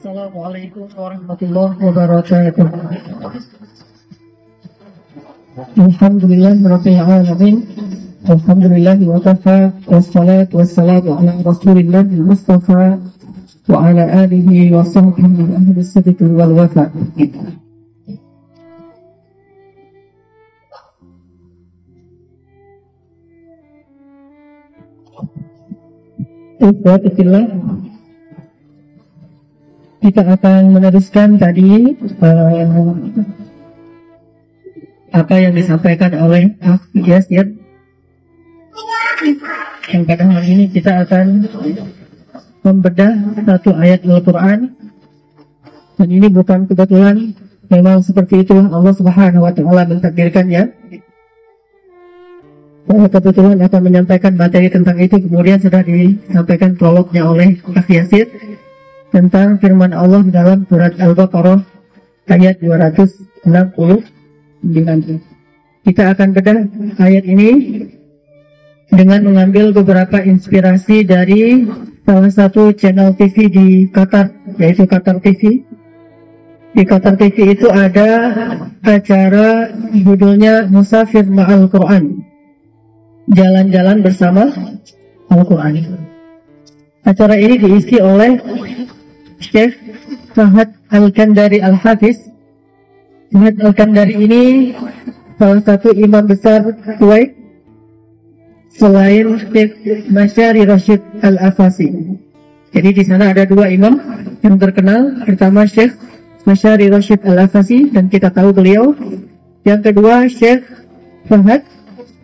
Assalamualaikum warahmatullahi wabarakatuh. Alhamdulillahirabbil alamin. Alhamdulillahi wa kafa. Wassalatu wassalamu ala Rasulillahil Mustafa wa ala alihi wa sahbihi ahli sidqi wal wafa. Ikhwatillah, kita akan meneruskan tadi apa yang disampaikan oleh Yasir. Yang pada hari ini kita akan membedah satu ayat Al-Quran, dan ini bukan kebetulan, memang seperti itu Allah Subhanahu wa Ta'ala mentakdirkannya. Saya kebetulan akan menyampaikan materi tentang itu, kemudian sudah disampaikan prolognya oleh Pak Yasir tentang firman Allah dalam surat Al-Baqarah ayat 269. Kita akan bedah ayat ini dengan mengambil beberapa inspirasi dari salah satu channel TV di Qatar, yaitu Qatar TV. Di Qatar TV itu ada acara judulnya Musafir Ma'al Quran, jalan-jalan bersama Al-Quran. Acara ini diisi oleh Syekh Fahad Al-Kandari Al-Hafiz. Syekh Al-Kandari ini salah satu imam besar Kuwait selain Syekh Masyari Rashid Al-Afasi. Jadi di sana ada dua imam yang terkenal. Pertama Syekh Masyari Rashid Al-Afasi, dan kita tahu beliau. Yang kedua Syekh Fahad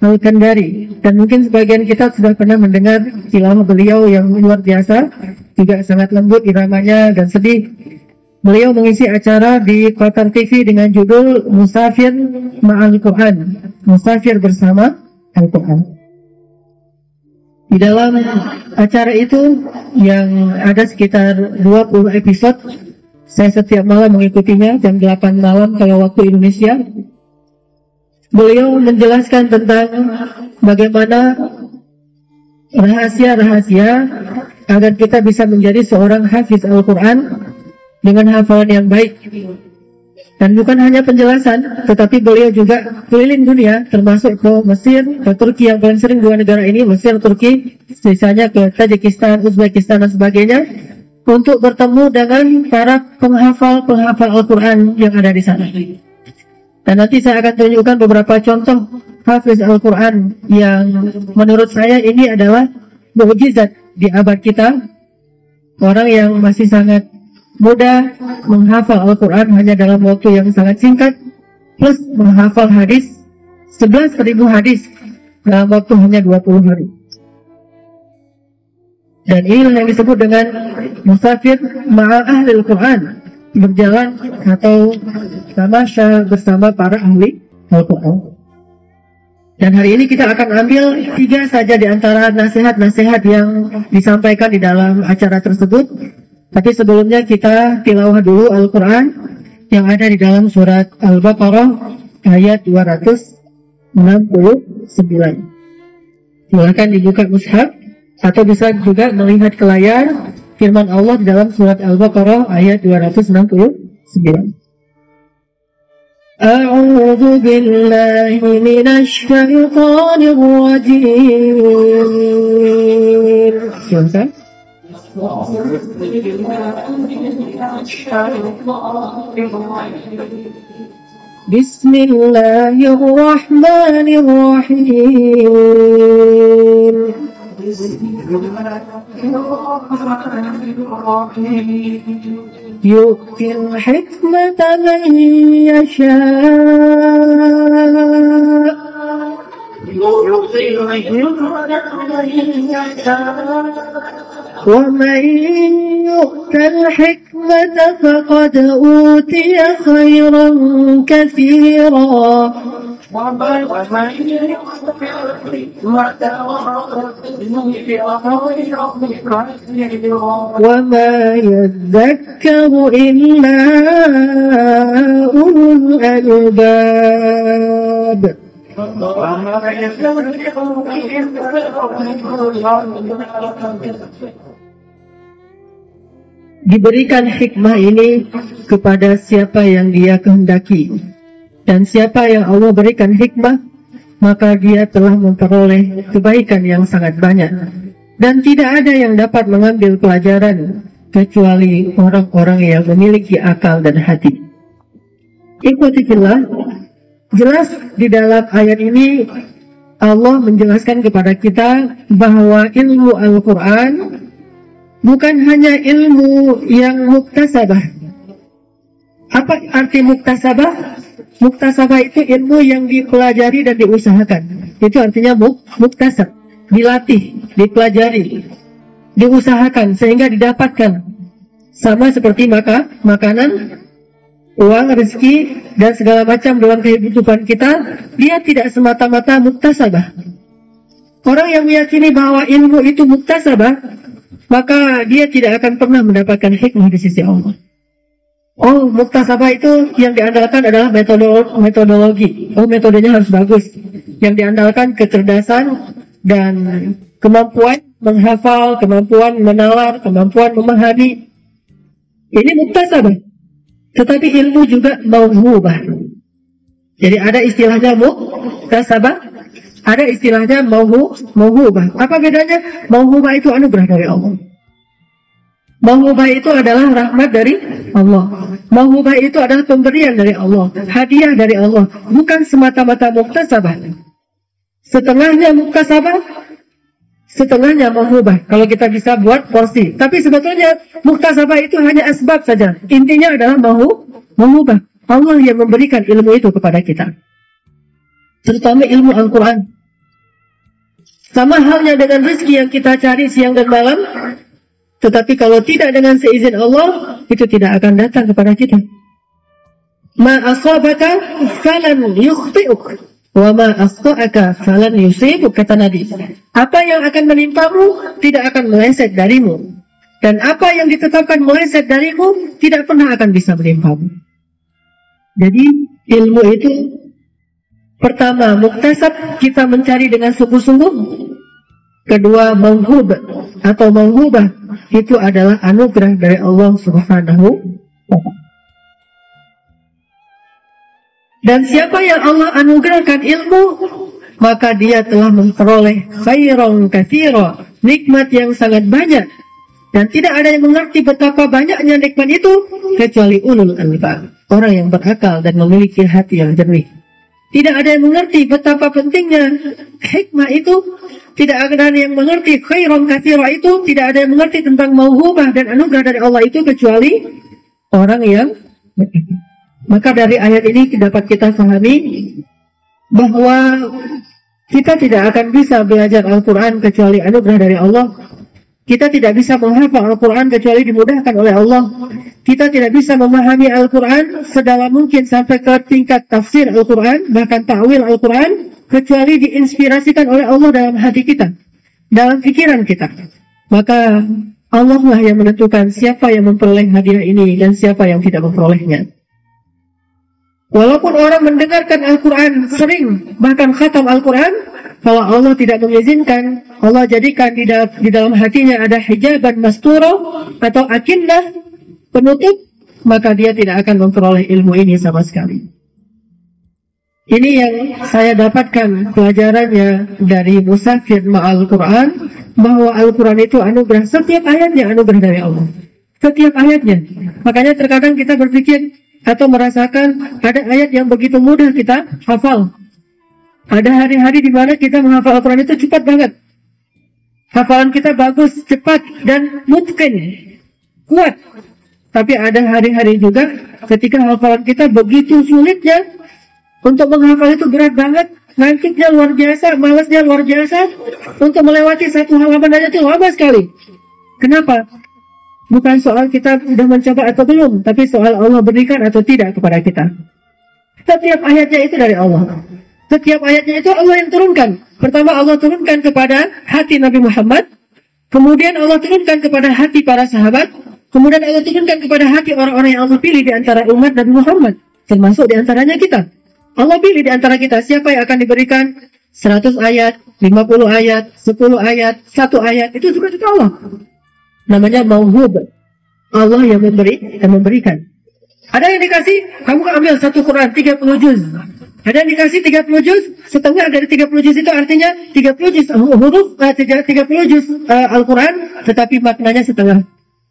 Al-Kandari, dan mungkin sebagian kita sudah pernah mendengar tilawah beliau yang luar biasa, juga sangat lembut iramanya dan sedih. Beliau mengisi acara di Qatar TV dengan judul Musafir Ma'al Quran, Musafir bersama Al-Quran. Di dalam acara itu yang ada sekitar 20 episode, saya setiap malam mengikutinya jam 8 malam kalau waktu Indonesia. Beliau menjelaskan tentang bagaimana rahasia-rahasia agar kita bisa menjadi seorang hafiz Al-Quran dengan hafalan yang baik. Dan bukan hanya penjelasan, tetapi beliau juga keliling dunia, termasuk ke Mesir, ke Turki, yang paling sering dua negara ini, Mesir, Turki, sisanya ke Tajikistan, Uzbekistan, dan sebagainya, untuk bertemu dengan para penghafal Al-Quran yang ada di sana. Dan nanti saya akan tunjukkan beberapa contoh hafiz Al-Quran yang menurut saya ini adalah mukjizat di abad kita. Orang yang masih sangat mudah menghafal Al-Quran hanya dalam waktu yang sangat singkat, plus menghafal hadis 11.000 hadis dalam waktu hanya 20 hari. Dan inilah yang disebut dengan musafir ma'a ahli Al-Quran, berjalan atau tamasya bersama para ahli Al-Quran. Dan hari ini kita akan ambil 3 saja di antara nasihat-nasihat yang disampaikan di dalam acara tersebut. Tapi sebelumnya kita tilawah dulu Al-Quran yang ada di dalam surat Al-Baqarah ayat 269. Silakan dibuka mushaf atau bisa juga melihat ke layar firman Allah di dalam surat Al-Baqarah ayat 269. A'udzu billahi minasy syaithanir rajim. Silakan. Bismillahirrahmanirrahim. يؤتي الحكمة من يشاء ومن يؤت الحكمة فقد أوتي خيرا كثيرا وما يذكر إلا أولو الألباب. diberikan hikmah ini kepada siapa yang Dia kehendaki. Dan siapa yang Allah berikan hikmah, maka dia telah memperoleh kebaikan yang sangat banyak. Dan tidak ada yang dapat mengambil pelajaran kecuali orang-orang yang memiliki akal dan hati. Ikhwati fillah, jelas di dalam ayat ini Allah menjelaskan kepada kita bahwa ilmu Al-Quran bukan hanya ilmu yang muktasabah. Apa arti muktasabah? Muktasabah itu ilmu yang dipelajari dan diusahakan. Itu artinya muktasab, dilatih, dipelajari, diusahakan sehingga didapatkan. Sama seperti makanan, uang, rezeki, dan segala macam dalam kehidupan kita, dia tidak semata-mata muktasabah. Orang yang meyakini bahwa ilmu itu muktasabah, maka dia tidak akan pernah mendapatkan hikmah di sisi Allah. Oh, muktasabah itu yang diandalkan adalah metodologi. Oh, metodenya harus bagus. Yang diandalkan kecerdasan dan kemampuan menghafal, kemampuan menalar, kemampuan memahami. Ini muktasabah. Tetapi ilmu juga mauhubah. Jadi ada istilahnya muktasabah, ada istilahnya mauhubah. Apa bedanya? Mauhubah itu anugerah dari Allah. Mauhubah itu adalah rahmat dari Allah. Mauhubah itu adalah pemberian dari Allah, hadiah dari Allah, bukan semata-mata muktasabah. Setengahnya muktasabah, setengahnya mauhubah. Kalau kita bisa buat porsi. Tapi sebetulnya muktasabah itu hanya asbab saja. Intinya adalah mauhubah. Allah yang memberikan ilmu itu kepada kita. Terutama ilmu Al-Quran. Sama halnya dengan rezeki yang kita cari siang dan malam. Tetapi kalau tidak dengan seizin Allah, itu tidak akan datang kepada kita. Ma asabaka falan yukhti'uk, wa ma asqa'aka falan yusibuk, kata Nabi. Apa yang akan menimpamu tidak akan meleset darimu, dan apa yang ditetapkan meleset darimu tidak pernah akan bisa menimpamu. Jadi ilmu itu pertama muktasab, kita mencari dengan sungguh-sungguh. Kedua mauhubah atau mauhubah, itu adalah anugerah dari Allah Subhanahu wa ta'ala. Dan siapa yang Allah anugerahkan ilmu, maka dia telah memperoleh khairan katsira, nikmat yang sangat banyak. Dan tidak ada yang mengerti betapa banyaknya nikmat itu kecuali ulul albab, orang yang berakal dan memiliki hati yang jernih. Tidak ada yang mengerti betapa pentingnya hikmah itu. Tidak ada yang mengerti khairan katsira itu. Tidak ada yang mengerti tentang mauhubah dan anugerah dari Allah itu kecuali orang yang beriman. Maka dari ayat ini dapat kita pahami bahwa kita tidak akan bisa belajar Al-Quran kecuali anugerah dari Allah. Kita tidak bisa menghafal Al-Quran kecuali dimudahkan oleh Allah. Kita tidak bisa memahami Al-Quran sedalam mungkin sampai ke tingkat tafsir Al-Quran, bahkan ta'wil Al-Quran, kecuali diinspirasikan oleh Allah dalam hati kita, dalam pikiran kita. Maka Allah lah yang menentukan siapa yang memperoleh hadiah ini dan siapa yang tidak memperolehnya. Walaupun orang mendengarkan Al-Quran sering, bahkan khatam Al-Quran, kalau Allah tidak mengizinkan, Allah jadikan di dalam hatinya ada hijaban masturo atau akinnah penutup, maka dia tidak akan memperoleh ilmu ini sama sekali. Ini yang saya dapatkan pelajarannya dari Musafir Ma'al Quran, bahwa Al-Quran itu anugerah, setiap ayatnya anugerah dari Allah. Setiap ayatnya. Makanya terkadang kita berpikir atau merasakan ada ayat yang begitu mudah kita hafal. Ada hari-hari di mana kita menghafal Al-Quran itu cepat banget. Hafalan kita bagus, cepat, dan mutqin, kuat. Tapi ada hari-hari juga ketika hafalan kita begitu sulitnya. Untuk menghafal itu berat banget, ngantuknya luar biasa, malasnya luar biasa. Untuk melewati satu halaman aja itu lama sekali. Kenapa? Bukan soal kita sudah mencoba atau belum, tapi soal Allah berikan atau tidak kepada kita. Setiap ayatnya itu dari Allah. Setiap ayatnya itu Allah yang turunkan. Pertama Allah turunkan kepada hati Nabi Muhammad, kemudian Allah turunkan kepada hati para sahabat, kemudian Allah turunkan kepada hati orang-orang yang Allah pilih di antara umat Nabi Muhammad, termasuk di antaranya kita. Allah pilih di antara kita siapa yang akan diberikan 100 ayat, 50 ayat, 10 ayat, 1 ayat. Itu juga Allah. Namanya mauhub. Allah yang memberikan. Ada yang dikasih, kamu ambil satu Quran 30 juz. Ada yang dikasih 30 juz, setengah dari 30 juz itu artinya 30 juz huruf, 30 juz Al-Quran, tetapi maknanya setengah,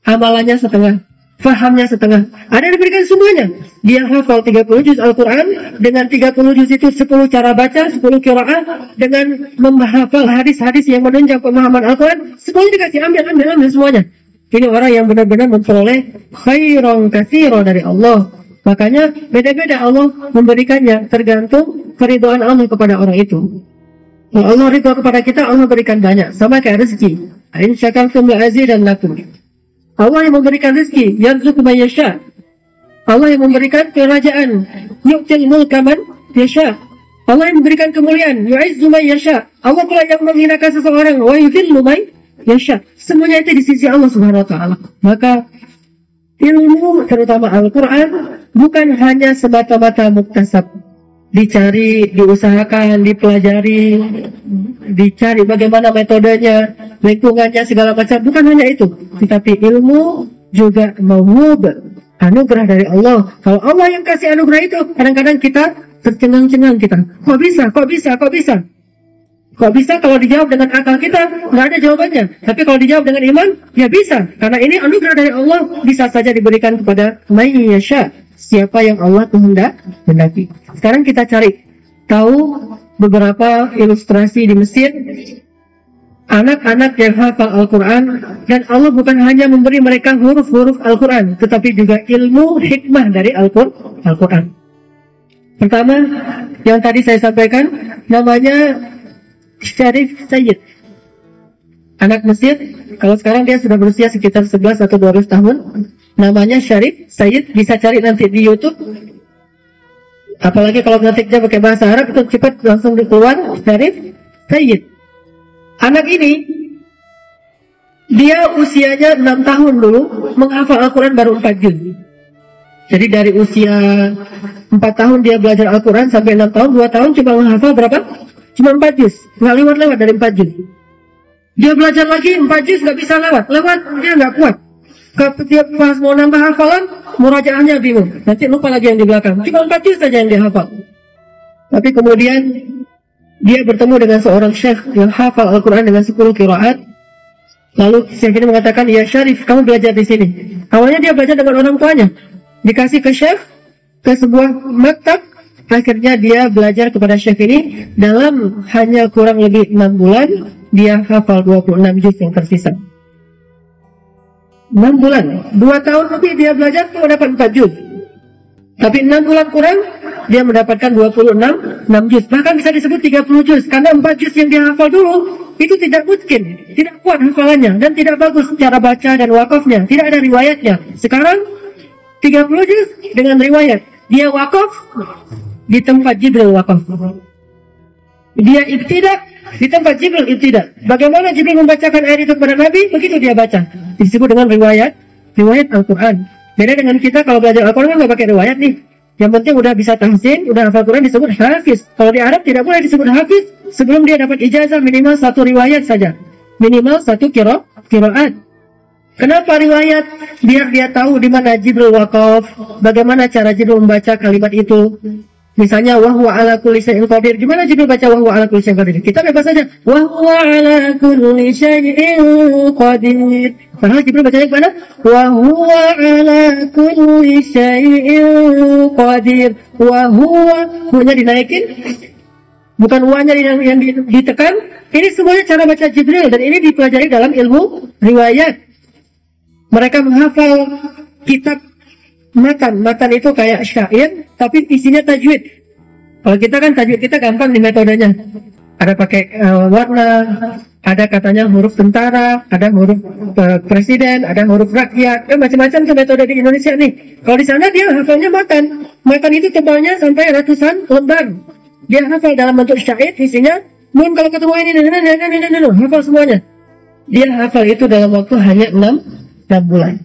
amalannya setengah, fahamnya setengah. Ada yang diberikan semuanya. Dia hafal 30 juz Al-Quran, dengan 30 juz itu 10 cara baca, 10 qiraah, dengan menghafal hadis-hadis yang menunjang pemahaman Al-Quran, semuanya dikasih, ambil semuanya. Ini orang yang benar-benar memperoleh khairan katsiran dari Allah. Makanya beda-beda Allah memberikannya tergantung keridhaan Allah kepada orang itu. Kalau Allah ridha kepada kita, Allah berikan banyak. Sama kayak rezeki. In syakartum la'azidannakum. Allah yang memberikan rezeki, yarzuqu man yasha. Allah yang memberikan kerajaan, yu'til mulka man yasha. Allah yang memberikan kemuliaan, yu'izzu man yasha. Allah pula yang menghinakan seseorang, wa yudhillu man yasha. Semuanya itu di sisi Allah Subhanahu wa taala. Maka ilmu terutama Al-Quran bukan hanya semata-mata muktasab, dicari, diusahakan, dipelajari, dicari bagaimana metodenya, lingkungannya, segala macam. Bukan hanya itu, tetapi ilmu juga mauhub, anugerah dari Allah. Kalau Allah yang kasih anugerah itu, kadang-kadang kita tercengang-cengang kita. Kok bisa? Kok bisa kalau dijawab dengan akal kita? Nggak ada jawabannya. Tapi kalau dijawab dengan iman, ya bisa. Karena ini anugerah dari Allah, bisa saja diberikan kepada may yasha, siapa yang Allah kehendaki. Sekarang kita cari tahu beberapa ilustrasi di Mesir, anak-anak yang hafal Al-Quran, dan Allah bukan hanya memberi mereka huruf-huruf Al-Quran, tetapi juga ilmu hikmah dari Al-Quran. Pertama, yang tadi saya sampaikan, namanya Syarif Sayyid, anak Mesir. Kalau sekarang dia sudah berusia sekitar 11 atau 12 tahun. Namanya Syarif Sayyid, bisa cari nanti di YouTube. Apalagi kalau ngetiknya pakai bahasa Arab itu cepat langsung keluar Syarif Sayyid. Anak ini dia usianya 6 tahun dulu menghafal Al-Quran baru 4 juz. Jadi dari usia 4 tahun dia belajar Al-Quran sampai 6 tahun, 2 tahun cuma menghafal berapa? Cuma 4 juz, nggak lewat dari 4 juz. Dia belajar lagi 4 juz, nggak bisa lewat dia nggak kuat. Setiap pas mau nambah hafalan, murajaahnya bingung. Nanti lupa lagi yang di belakang. Cuma 4 juz saja yang dia hafal. Tapi kemudian dia bertemu dengan seorang syekh yang hafal Al-Quran dengan 10 qiraat. Lalu syekh ini mengatakan, ya Syarif, kamu belajar di sini. Awalnya dia belajar dengan orang tuanya, dikasih ke syekh, ke sebuah maktab. Akhirnya dia belajar kepada syekh ini. Dalam hanya kurang lebih 6 bulan dia hafal 26 juz yang tersisa. 6 bulan, 2 tahun lebih dia belajar cuma dapat 4 juz. Tapi 6 bulan kurang dia mendapatkan 26 juz. Bahkan bisa disebut 30 juz, karena 4 juz yang dia hafal dulu itu tidak mungkin, tidak kuat hafalannya, dan tidak bagus cara baca dan wakafnya, tidak ada riwayatnya. Sekarang 30 juz dengan riwayat. Dia wakaf di tempat Jibril wakaf. Dia ibtidak di tempat Jibril ibtidak. Bagaimana Jibril membacakan ayat itu kepada Nabi, begitu dia baca. Disebut dengan riwayat Al-Quran. Beda dengan kita kalau belajar Al-Quran nggak pakai riwayat nih. Yang penting udah bisa tahsin, udah hafal Quran disebut hafiz. Kalau di Arab tidak boleh disebut hafiz sebelum dia dapat ijazah minimal 1 riwayat saja. Minimal 1 qiraat. Kenapa riwayat? Biar dia tahu di mana Jibril wakaf, bagaimana cara Jibril membaca kalimat itu. Misalnya wahwa ala kulli syai'in qadir. Gimana Jibril baca wahwa ala kulli syai'in qadir? Kita bebas saja. Wahwa ala kulli syai'in qadir. Padahal Jibril bacanya gimana? Wahwa ala kulli syai'in qadir. Wahwa, hu-nya dinaikin, bukan wa-nya yang ditekan. Ini semuanya cara baca Jibril, dan ini dipelajari dalam ilmu riwayat. Mereka menghafal kitab matan itu kayak syair, tapi isinya tajwid. Kalau kita kan tajwid kita gampang di metodenya. Ada pakai warna, ada katanya huruf tentara, ada huruf presiden, ada huruf rakyat, macam-macam tuh metode di Indonesia nih. Kalau di sana dia hafalnya matan itu tebalnya sampai ratusan lembar. Dia hafal dalam bentuk syair, isinya nun kalau ketemu ini, hafal semuanya. Dia hafal itu dalam waktu hanya 6 bulan.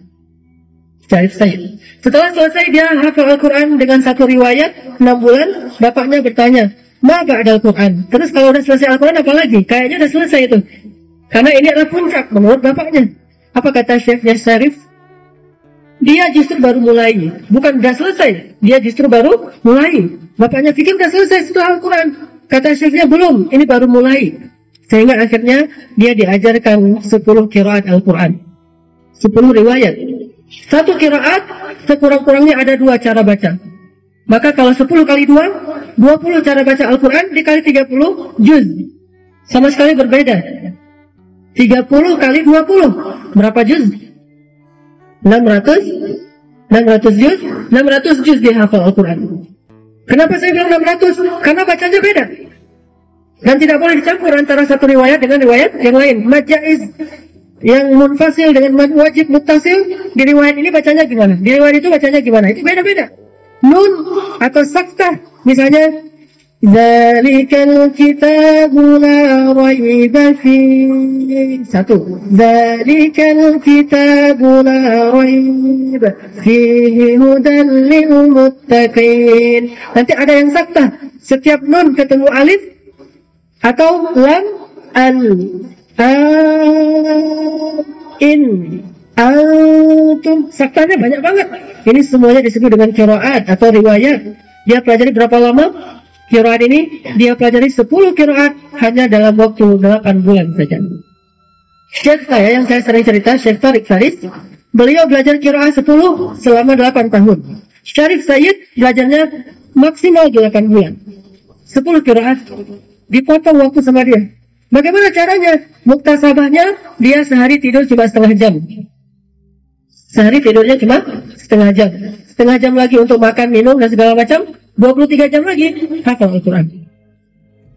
Syarif Sayyid. Setelah selesai dia hafal Al-Quran dengan 1 riwayat 6 bulan, bapaknya bertanya, ma ba'da Al-Quran? Terus kalau udah selesai Al-Quran apa lagi? Kayaknya udah selesai itu. Karena ini adalah puncak menurut bapaknya. Apa kata Syekhnya Syarif? Dia justru baru mulai, bukan sudah selesai. Dia justru baru mulai. Bapaknya pikir sudah selesai setelah Al-Quran. Kata syekhnya belum, ini baru mulai. Sehingga akhirnya dia diajarkan 10 qiraat Al-Quran, 10 riwayat. Satu qiraat sekurang-kurangnya ada 2 cara baca. Maka kalau 10 kali 2, 20 cara baca Al-Quran dikali 30 juz. Sama sekali berbeda. 30 kali 20 berapa juz? 600 juz. 600 juz dia hafal Al-Quran. Kenapa saya bilang 600? Karena bacanya beda. Dan tidak boleh dicampur antara satu riwayat dengan riwayat yang lain. Mad jaiz yang munfasil dengan mad wajib muttasil, di riwayat ini bacanya gimana? Di riwayat itu bacanya gimana? Itu beda-beda. Nun atau saktah, misalnya Zalikal kitabu la raiba fihi. Satu. Zalikal kitabu la raiba fihi hudan lil muttaqin. Nanti ada yang saktah. Setiap nun ketemu alif atau lam, al, in, antum. Saktahnya banyak banget. Ini semuanya disebut dengan qiraat atau riwayat. Dia pelajari berapa lama? Qiraat ini dia pelajari 10 qiraat hanya dalam waktu 8 bulan saja. Syekh saya yang saya sering cerita, Syekh Tariq Faris, beliau belajar qiraat 10 selama 8 tahun. Syarif Sayyid belajarnya maksimal 8 bulan. 10 qiraat dipotong waktu sama dia. Bagaimana caranya? Muktasabahnya dia sehari tidur cuma setengah jam. Sehari tidurnya cuma setengah jam. Setengah jam lagi untuk makan, minum dan segala macam. 23 jam lagi hafal Al-Quran.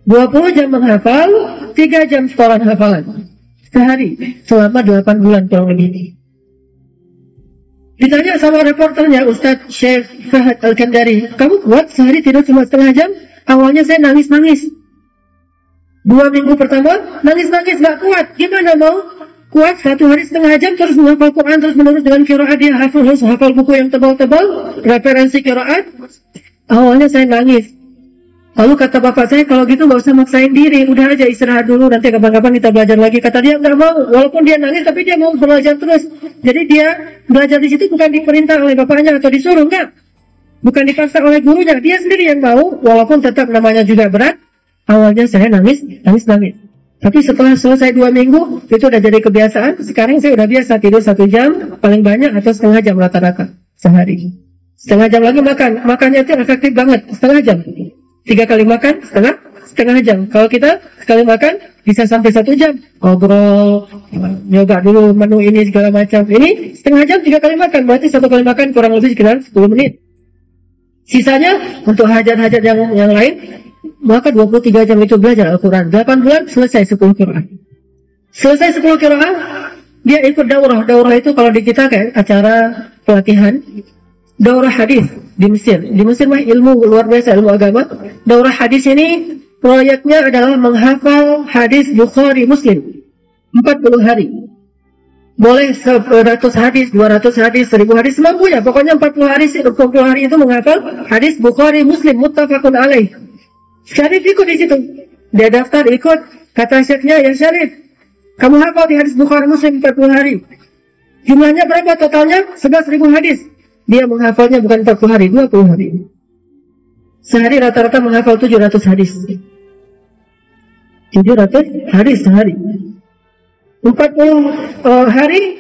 20 jam menghafal, 3 jam setoran hafalan sehari selama 8 bulan kurang lebih. Ditanya sama reporternya, Ustadz Syekh Fahad Al-Kandari, kamu kuat sehari tidur cuma setengah jam? Awalnya saya nangis-nangis. 2 minggu pertama nangis-nangis, gak kuat. Gimana mau kuat 1 hari setengah jam terus menghafal Quran terus menerus dengan qiraat? Dia hafal buku yang tebal-tebal, referensi qiraat. Awalnya saya nangis. Lalu kata bapak saya, kalau gitu gak usah maksain diri, udah aja istirahat dulu, nanti kapan-kapan kita belajar lagi. Kata dia nggak mau, walaupun dia nangis tapi dia mau belajar terus. Jadi dia belajar di situ bukan diperintah oleh bapaknya atau disuruh, enggak. Bukan dipaksa oleh gurunya, dia sendiri yang mau, walaupun tetap namanya juga berat. Awalnya saya nangis. Tapi setelah selesai 2 minggu, itu udah jadi kebiasaan. Sekarang saya udah biasa tidur 1 jam, paling banyak atau setengah jam rata-rata sehari. Setengah jam lagi makan. Makannya itu efektif banget. Setengah jam. 3 kali makan, setengah jam. Kalau kita sekali makan, bisa sampai 1 jam. Ngobrol, nyoba dulu menu ini, segala macam. Ini setengah jam 3 kali makan. Berarti 1 kali makan kurang lebih sekitar 10 menit. Sisanya, untuk hajat-hajat yang lain, maka 23 jam itu belajar Al-Quran. 8 bulan, selesai 10 qiraat. Selesai 10 qiraat, dia ikut daurah. Daurah itu kalau di kita kayak acara pelatihan. Daurah hadis di Mesir. Di Mesir mah ilmu luar biasa, ilmu agama. Daurah hadis ini proyeknya adalah menghafal hadis Bukhari Muslim 40 hari. Boleh 100 hadis, 200 hadis, 1000 hadis, semampunya. Pokoknya 40 hari itu menghafal hadis Bukhari Muslim muttafaqun alaih. Syarif ikut di situ. Dia daftar ikut. Kata syekhnya, ya Syarif, kamu hafal di hadis Bukhari Muslim 40 hari. Jumlahnya berapa totalnya? 11.000 hadis. Dia menghafalnya bukan 40 hari, 20 hari. Sehari rata-rata menghafal 700 hadis. 700 hadis sehari. 40 hari,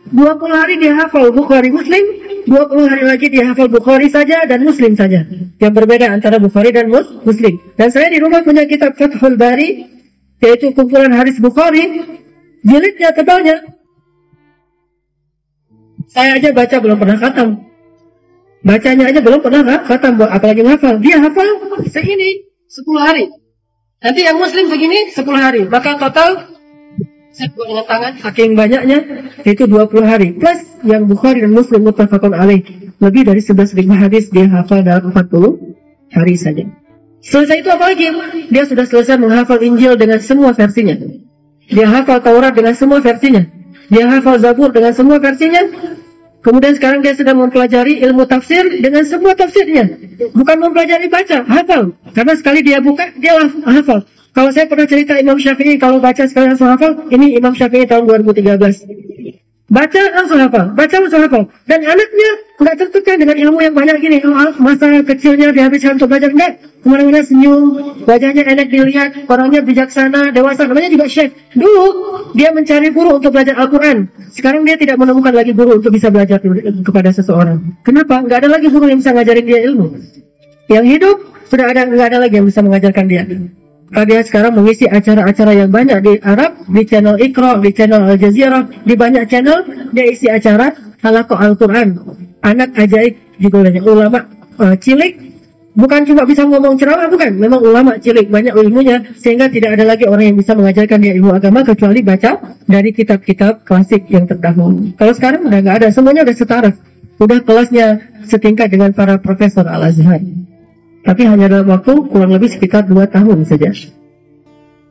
20 hari dia hafal Bukhari Muslim, 20 hari lagi dia hafal Bukhari saja dan Muslim saja. Yang berbeda antara Bukhari dan Muslim. Dan saya di rumah punya kitab Fathul Bari, yaitu kumpulan hadis Bukhari, jilidnya tebalnya. Saya aja baca belum pernah khatam. Bacanya aja belum pernah khatam, apalagi hafal. Dia hafal segini 10 hari. Nanti yang Muslim segini 10 hari. Maka total saya buat dengan tangan saking banyaknya itu 20 hari. Plus yang Bukhari dan Muslim muttafaqun alaih. Lebih dari 11.000 hadis dia hafal dalam 40 hari saja. Selesai itu apa lagi? Dia sudah selesai menghafal Injil dengan semua versinya. Dia hafal Taurat dengan semua versinya. Dia hafal Zabur dengan semua versinya. Kemudian sekarang dia sedang mempelajari ilmu tafsir dengan semua tafsirnya. Bukan mempelajari baca, hafal. Karena sekali dia buka, dia hafal. Kalau saya pernah cerita Imam Syafi'i, kalau baca sekali langsung hafal, ini Imam Syafi'i tahun 2013. Baca langsung hafal, baca langsung hafal. Dan anaknya nggak tertekan dengan ilmu yang banyak gini. Masa kecilnya dihabiskan untuk belajar, enggak. Kemana-mana senyum, wajahnya enak dilihat, orangnya bijaksana, dewasa. Namanya juga Syekh. Dulu dia mencari guru untuk belajar Al-Quran. Sekarang dia tidak menemukan lagi guru untuk bisa belajar kepada seseorang. Kenapa? Nggak ada lagi guru yang bisa ngajarin dia ilmu. Yang hidup sudah nggak ada lagi yang bisa mengajarkan dia. Dia sekarang mengisi acara-acara yang banyak di Arab, di channel Iqra, di channel Al Jazeera, di banyak channel dia isi acara halaqah Al-Quran. Anak ajaib juga banyak ulama cilik, bukan cuma bisa ngomong ceramah, bukan, memang ulama cilik banyak ilmunya, sehingga tidak ada lagi orang yang bisa mengajarkan dia ilmu agama kecuali baca dari kitab-kitab klasik yang terdahulu. Kalau sekarang udah nggak ada, semuanya udah setara, udah kelasnya setingkat dengan para profesor Al-Azhar. Tapi hanya dalam waktu kurang lebih sekitar 2 tahun saja.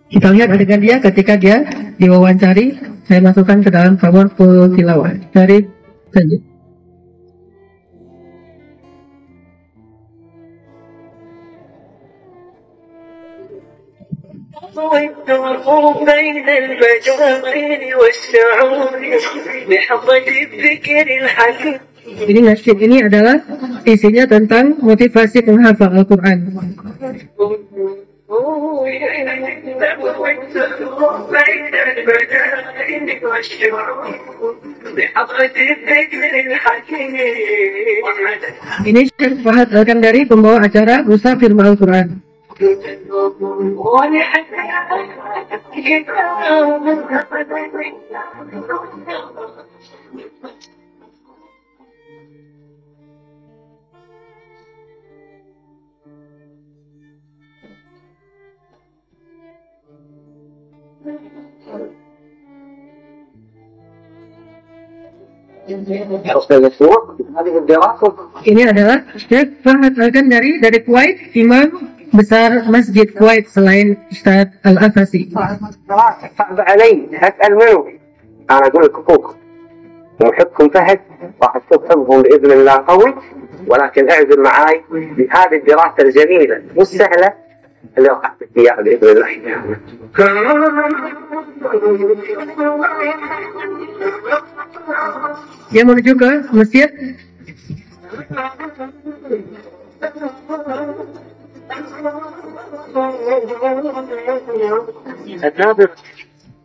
Kita lihat adegan dia ketika dia diwawancari. Saya masukkan ke dalam Powerful Tilawah dari saja. Ini nasyid ini adalah isinya tentang motivasi menghafal Al-Quran. Ini Syekh Fahad Al-Kandari, pembawa acara Musafir Al-Quran. Ini adalah Syekh Fahad Al-Kandari dari Kuwait, imam besar Masjid Kuwait selain Ustaz Al-Afasi. صعب علي أسأل منه أنا أقول لك أخوك وحبكم فهد راح تشوف حبهم بإذن الله قوي ولكن اعزم معاي بهذه الدراسة الجميلة والسهلة اللي راح أحكي إياها بإذن الله. Dia menuju ke masjid.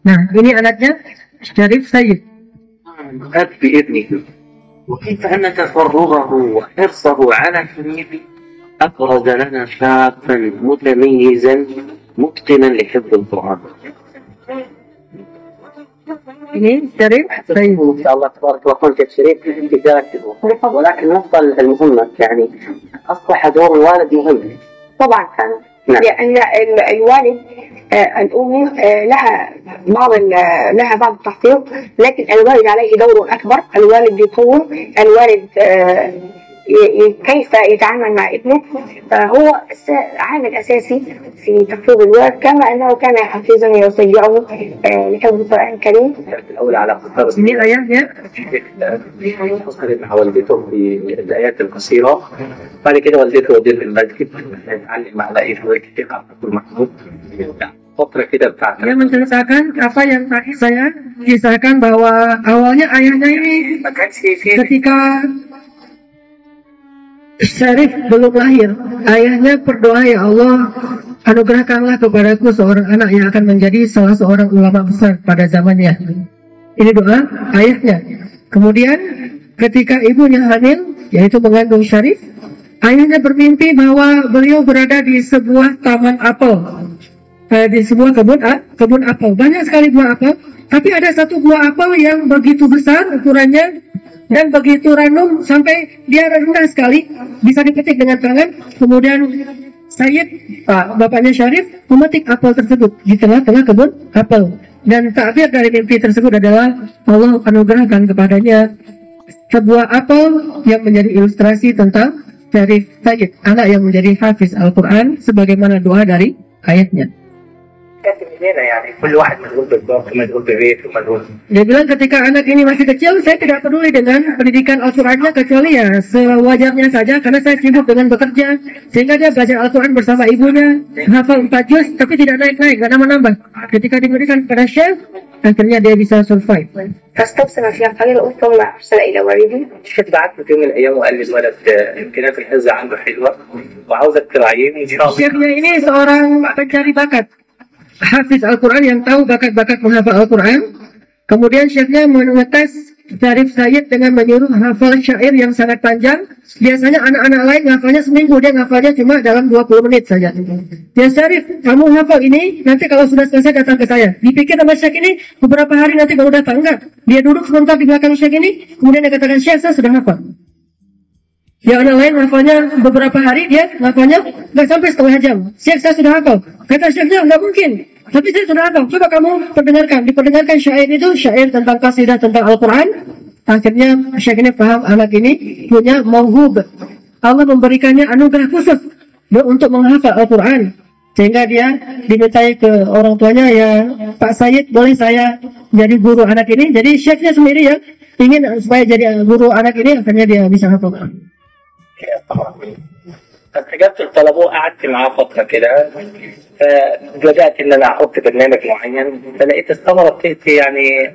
Nah, ini anaknya Syarif Sayyid. أب بإذنه وكيف أن تفرغه وحرصه على حميده أفرز لنا شابا متميزا متقنا لحفظ القرآن. Ini Syarif Sayyid. إن شاء الله تبارك الله تشريف في ذاته ولكن النقطة المهمة يعني أصبح دور الوالد مهم. طبعا لأن الوالد الأم لها بعض التحقيق، لكن الوالد عليه دور أكبر. الوالد يقوم، الوالد كيف يتعامل مع ابنه، هو عامل أساسي في تحفيظ الولد، كما أنه كان يحفزني ويشجعني لحفظ القرآن الكريم. الأول على Ini ayahnya. حصل مع والدته في الآيات القصيرة، بعد كده والدته ودته المسجد يتعلم على كيف كل محمود فترة كده بتاعت. Dia menceritakan apa yang tadi saya kisahkan, bahwa awalnya ayahnya ini ketika Syarif belum lahir, ayahnya berdoa, ya Allah, anugerahkanlah kepadaku seorang anak yang akan menjadi salah seorang ulama besar pada zamannya. Ini doa ayahnya. Kemudian ketika ibunya hamil, yaitu mengandung Syarif, ayahnya bermimpi bahwa beliau berada di sebuah taman apel, di sebuah kebun apel. Banyak sekali buah apel, tapi ada satu buah apel yang begitu besar ukurannya dan begitu random sampai dia rendah sekali, bisa dipetik dengan tangan. Kemudian Sayyid, bapaknya Syarif, memetik apel tersebut di tengah-tengah kebun apel. Dan takbir dari mimpi tersebut adalah Allah anugerahkan kepadanya sebuah apel yang menjadi ilustrasi tentang Syarif Sayyid, anak yang menjadi hafiz Al-Quran sebagaimana doa dari ayatnya. يعني كل واحد مشغول بالضبط ومشغول ببيته ومشغول. Dia bilang ketika anak ini masih kecil, saya tidak peduli dengan pendidikan Al-Qurannya kecuali ya sewajarnya saja karena saya sibuk dengan bekerja. Sehingga dia belajar Al-Quran bersama ibunya, hafal 4 juz tapi tidak naik-naik, tidak nambah-nambah. Ketika diberikan pada chef, akhirnya dia bisa survive. فاستبصر فيها قليلا ثم أرسل إلى والده. شفت بعت في يوم من الأيام وقال لي الولد إمكانيات الحفظ عنده حلوة وعاوزك تراعيه إن شاء الله. Chefnya ini seorang pencari bakat, hafiz Al-Quran yang tahu bakat-bakat menghafal Al-Quran. Kemudian chefnya mengetes Syarif Sayyid dengan menyuruh hafal syair yang sangat panjang. Biasanya anak-anak lain ngafalnya seminggu, dia ngafalnya cuma dalam 20 menit saja. Dia Syarif, kamu hafal ini, nanti kalau sudah selesai datang ke saya. Dipikir sama Syekh ini, beberapa hari nanti baru datang, enggak. Dia duduk sebentar di belakang Syekh ini, kemudian dia katakan, Syekh, saya sudah hafal. Yang anak lain ngafalnya beberapa hari, dia ngafalnya nggak sampai setengah jam. Syekh, saya sudah hafal. Kata Syekhnya, nggak mungkin. Tapi saya sudah hafal. Coba kamu perdengarkan. Diperdengarkan syair itu, syair tentang qasidah tentang Al-Quran. Akhirnya Syekh ini paham anak ini punya mauhub. Allah memberikannya anugerah khusus untuk menghafal Al-Quran. Sehingga dia dimintai ke orang tuanya, ya Pak Sayyid, boleh saya jadi guru anak ini? Jadi Syekhnya sendiri yang ingin supaya jadi guru anak ini, akhirnya dia bisa hafal Al-Quran. استجبت الطلب وقعدت معاه فترة كده فبدأت إن أنا أحط برنامج معين فلقيت الثمرة بتأتي يعني.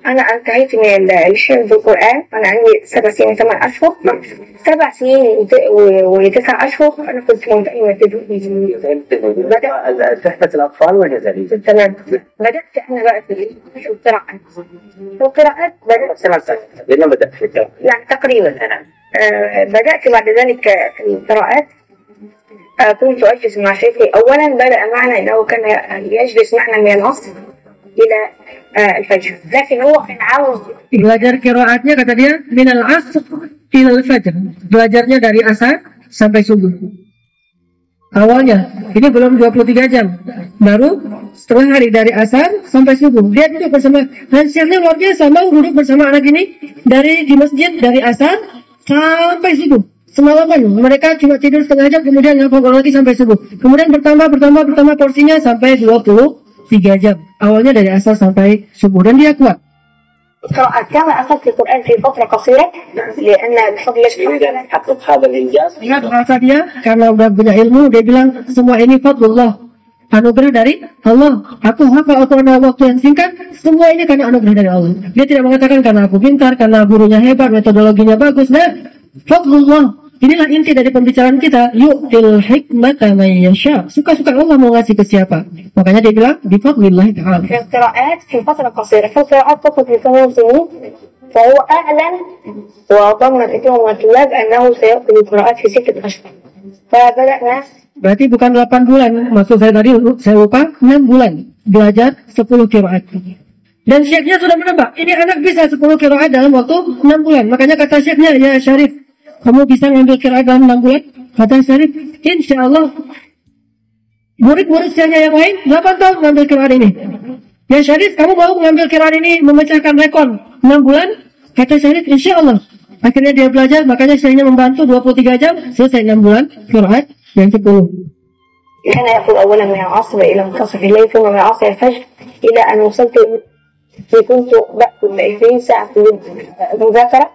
أنا انتهيت من الحفظ القرآن وأنا عندي 7 سنين 8 أشهر. 7 سنين و9 أشهر أنا كنت ممتحنة بدأت تحفظ الأطفال والجزائريين. تمام. بدأت أنا بقى في القراءات. بدأت لما بدأت في القراءة؟ يعني تقريبا بدأت بعد ذلك القراءات. كنت أجلس مع شيخي. أولا بدأ معنا أنه كان يجلس معنا من العصر إلى الفجر. لكن هو كان عاوز belajar qiraatnya, kata dia, minal asr ilal fajr. Belajarnya dari asar sampai subuh. Awalnya, ini belum 23 jam. Baru setengah hari dari asar sampai subuh. Dia duduk bersama, hasilnya luar biasa, mau duduk bersama anak ini di masjid dari asar sampai subuh. Semalaman mereka cuma tidur setengah jam, kemudian ngapal lagi sampai subuh. Kemudian bertambah porsinya sampai 23 jam. Awalnya dari asar sampai subuh, dan dia kuat. قراءة كما أخذت القرآن في فترة قصيرة لأن بفضل الله حقق هذا الإنجاز. Ingat bahasa dia, karena udah punya ilmu, dia bilang semua ini fadlullah, anugerah dari Allah. Aku hafal Al-Quran waktu yang singkat, semua ini karena anugerah dari Allah. Dia tidak mengatakan karena aku pintar, karena gurunya hebat, metodologinya bagus. Nah, fadlullah. Inilah inti dari pembicaraan kita. Yu'til hikmata man yasha. Suka-suka Allah mau ngasih ke siapa. Makanya dia bilang bifadlillah ta'ala. في القراءات في فترة قصيرة. في القراءات فقط في 8 سنين. فهو أعلن وضمن الإخوة والطلاب أنه سيأخذ القراءات في 6 أشهر. فبدأنا. Berarti bukan 8 bulan. Maksud saya tadi, saya lupa, 6 bulan belajar 10 qiraat. Dan syekhnya sudah menebak, ini anak bisa 10 qiraat dalam waktu 6 bulan. Makanya kata syekhnya, ya Syarif, kamu bisa ngambil qiraat dalam 6 bulan? Kata Syarif, insya Allah. Murid-murid syekhnya yang lain 8 tahun ngambil qiraat ini. Ya Syarif, kamu mau ngambil qiraat ini memecahkan rekor 6 bulan? Kata Syarif, insya Allah. Akhirnya dia belajar, makanya syekhnya membantu 23 jam, selesai 6 bulan qiraat yang 10. كان يأخذ أولا من العصر إلى منتصف الليل ثم من عصر الفجر إلى أن وصلت كنت بأخذ 20 ساعة في المذاكرة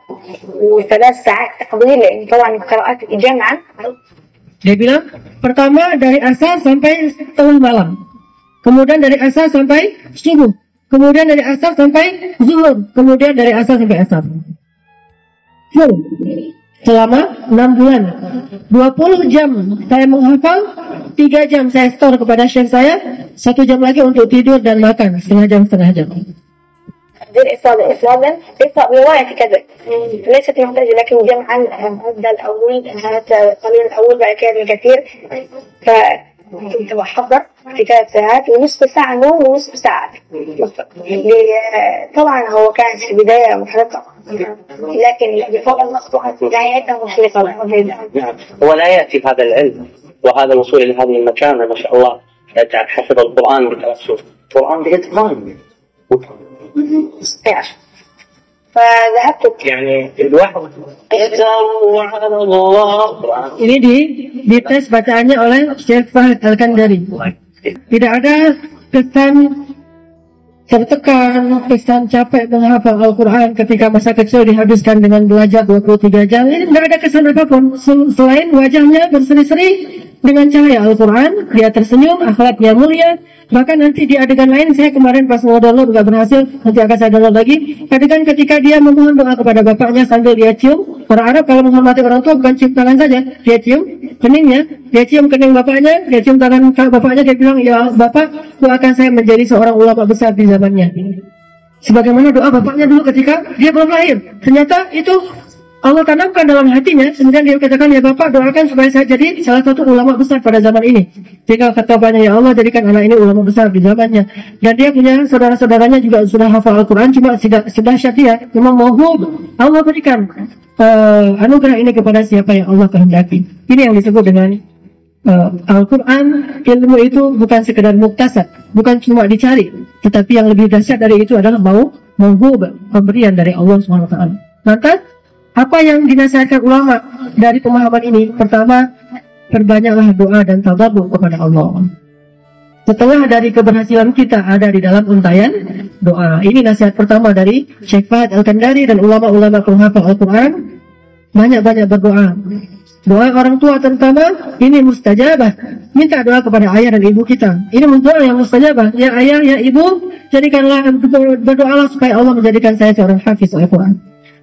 و3 ساعات تحضير لأن طبعا القراءات جمعا. Dia bilang pertama dari asar sampai tengah malam, kemudian dari asar sampai subuh, kemudian dari asar sampai zuhur, kemudian dari asar sampai asar. Full. Selama 6 bulan 20 jam saya menghafal, 3 jam saya store kepada syekh saya, 1 jam lagi untuk tidur dan makan, setengah jam. إفرادا اقرأ برواية كذا ليست محتاجة لكن جمعا هذا الأول هذا قليل الأول بعد كده الكثير. فكنت بحضر في 3 ساعات ونصف ساعة نوم ونصف ساعة. طبعا هو كان في البداية محرقة لكن بفضل الله نهايته محرقة. هو لا يأتي هذا العلم وهذا الوصول إلى هذه المكانة ما شاء الله حفظ القرآن بتأسف القرآن بإتقان. فذهبت يعني الواحد يتروع على الله. Ini dites bacaannya oleh Syekh Fahd Al-Kandari. Tidak ada kesan tertekan, kesan capek menghafal Al-Quran ketika masa kecil dihabiskan dengan belajar 23 jam. Ini tidak ada kesan apapun selain wajahnya berseri-seri dengan cahaya Al-Quran. Dia tersenyum, akhlaknya mulia. Bahkan nanti di adegan lain, saya kemarin pas mau download nggak berhasil, nanti akan saya download lagi. Adegan ketika dia memohon doa kepada bapaknya sambil dia cium. Orang Arab kalau menghormati orang tua bukan cium tangan saja, dia cium keningnya, dia cium kening bapaknya, dia cium tangan bapaknya, dia bilang, ya Bapak, doakan saya menjadi seorang ulama besar di zamannya. Sebagaimana doa bapaknya dulu ketika dia belum lahir. Ternyata itu Allah tanamkan dalam hatinya, kemudian dia katakan, ya Bapak, doakan supaya saya jadi salah satu ulama besar pada zaman ini. Jika kata bapaknya, ya Allah, jadikan anak ini ulama besar di zamannya. Dan dia punya saudara-saudaranya juga sudah hafal Al-Quran, cuma sudah syatiah, memang mauhub. Allah berikan anugerah ini kepada siapa yang Allah kehendaki. Ini yang disebut dengan Al-Quran. Ilmu itu bukan sekedar muktasab, bukan cuma dicari, tetapi yang lebih dahsyat dari itu adalah mauhub, pemberian dari Allah SWT. Maka apa yang dinasihatkan ulama dari pemahaman ini? Pertama, perbanyaklah doa dan tadarruk kepada Allah. Setelah dari keberhasilan kita ada di dalam untayan doa. Ini nasihat pertama dari Syekh Fahad Al-Kandari dan ulama-ulama penghafal Al-Quran. Banyak-banyak berdoa. Doa orang tua terutama ini mustajabah. Minta doa kepada ayah dan ibu kita. Ini doa yang mustajabah. Ya ayah, ya ibu, jadikanlah, berdoalah supaya Allah menjadikan saya seorang hafiz Al-Quran.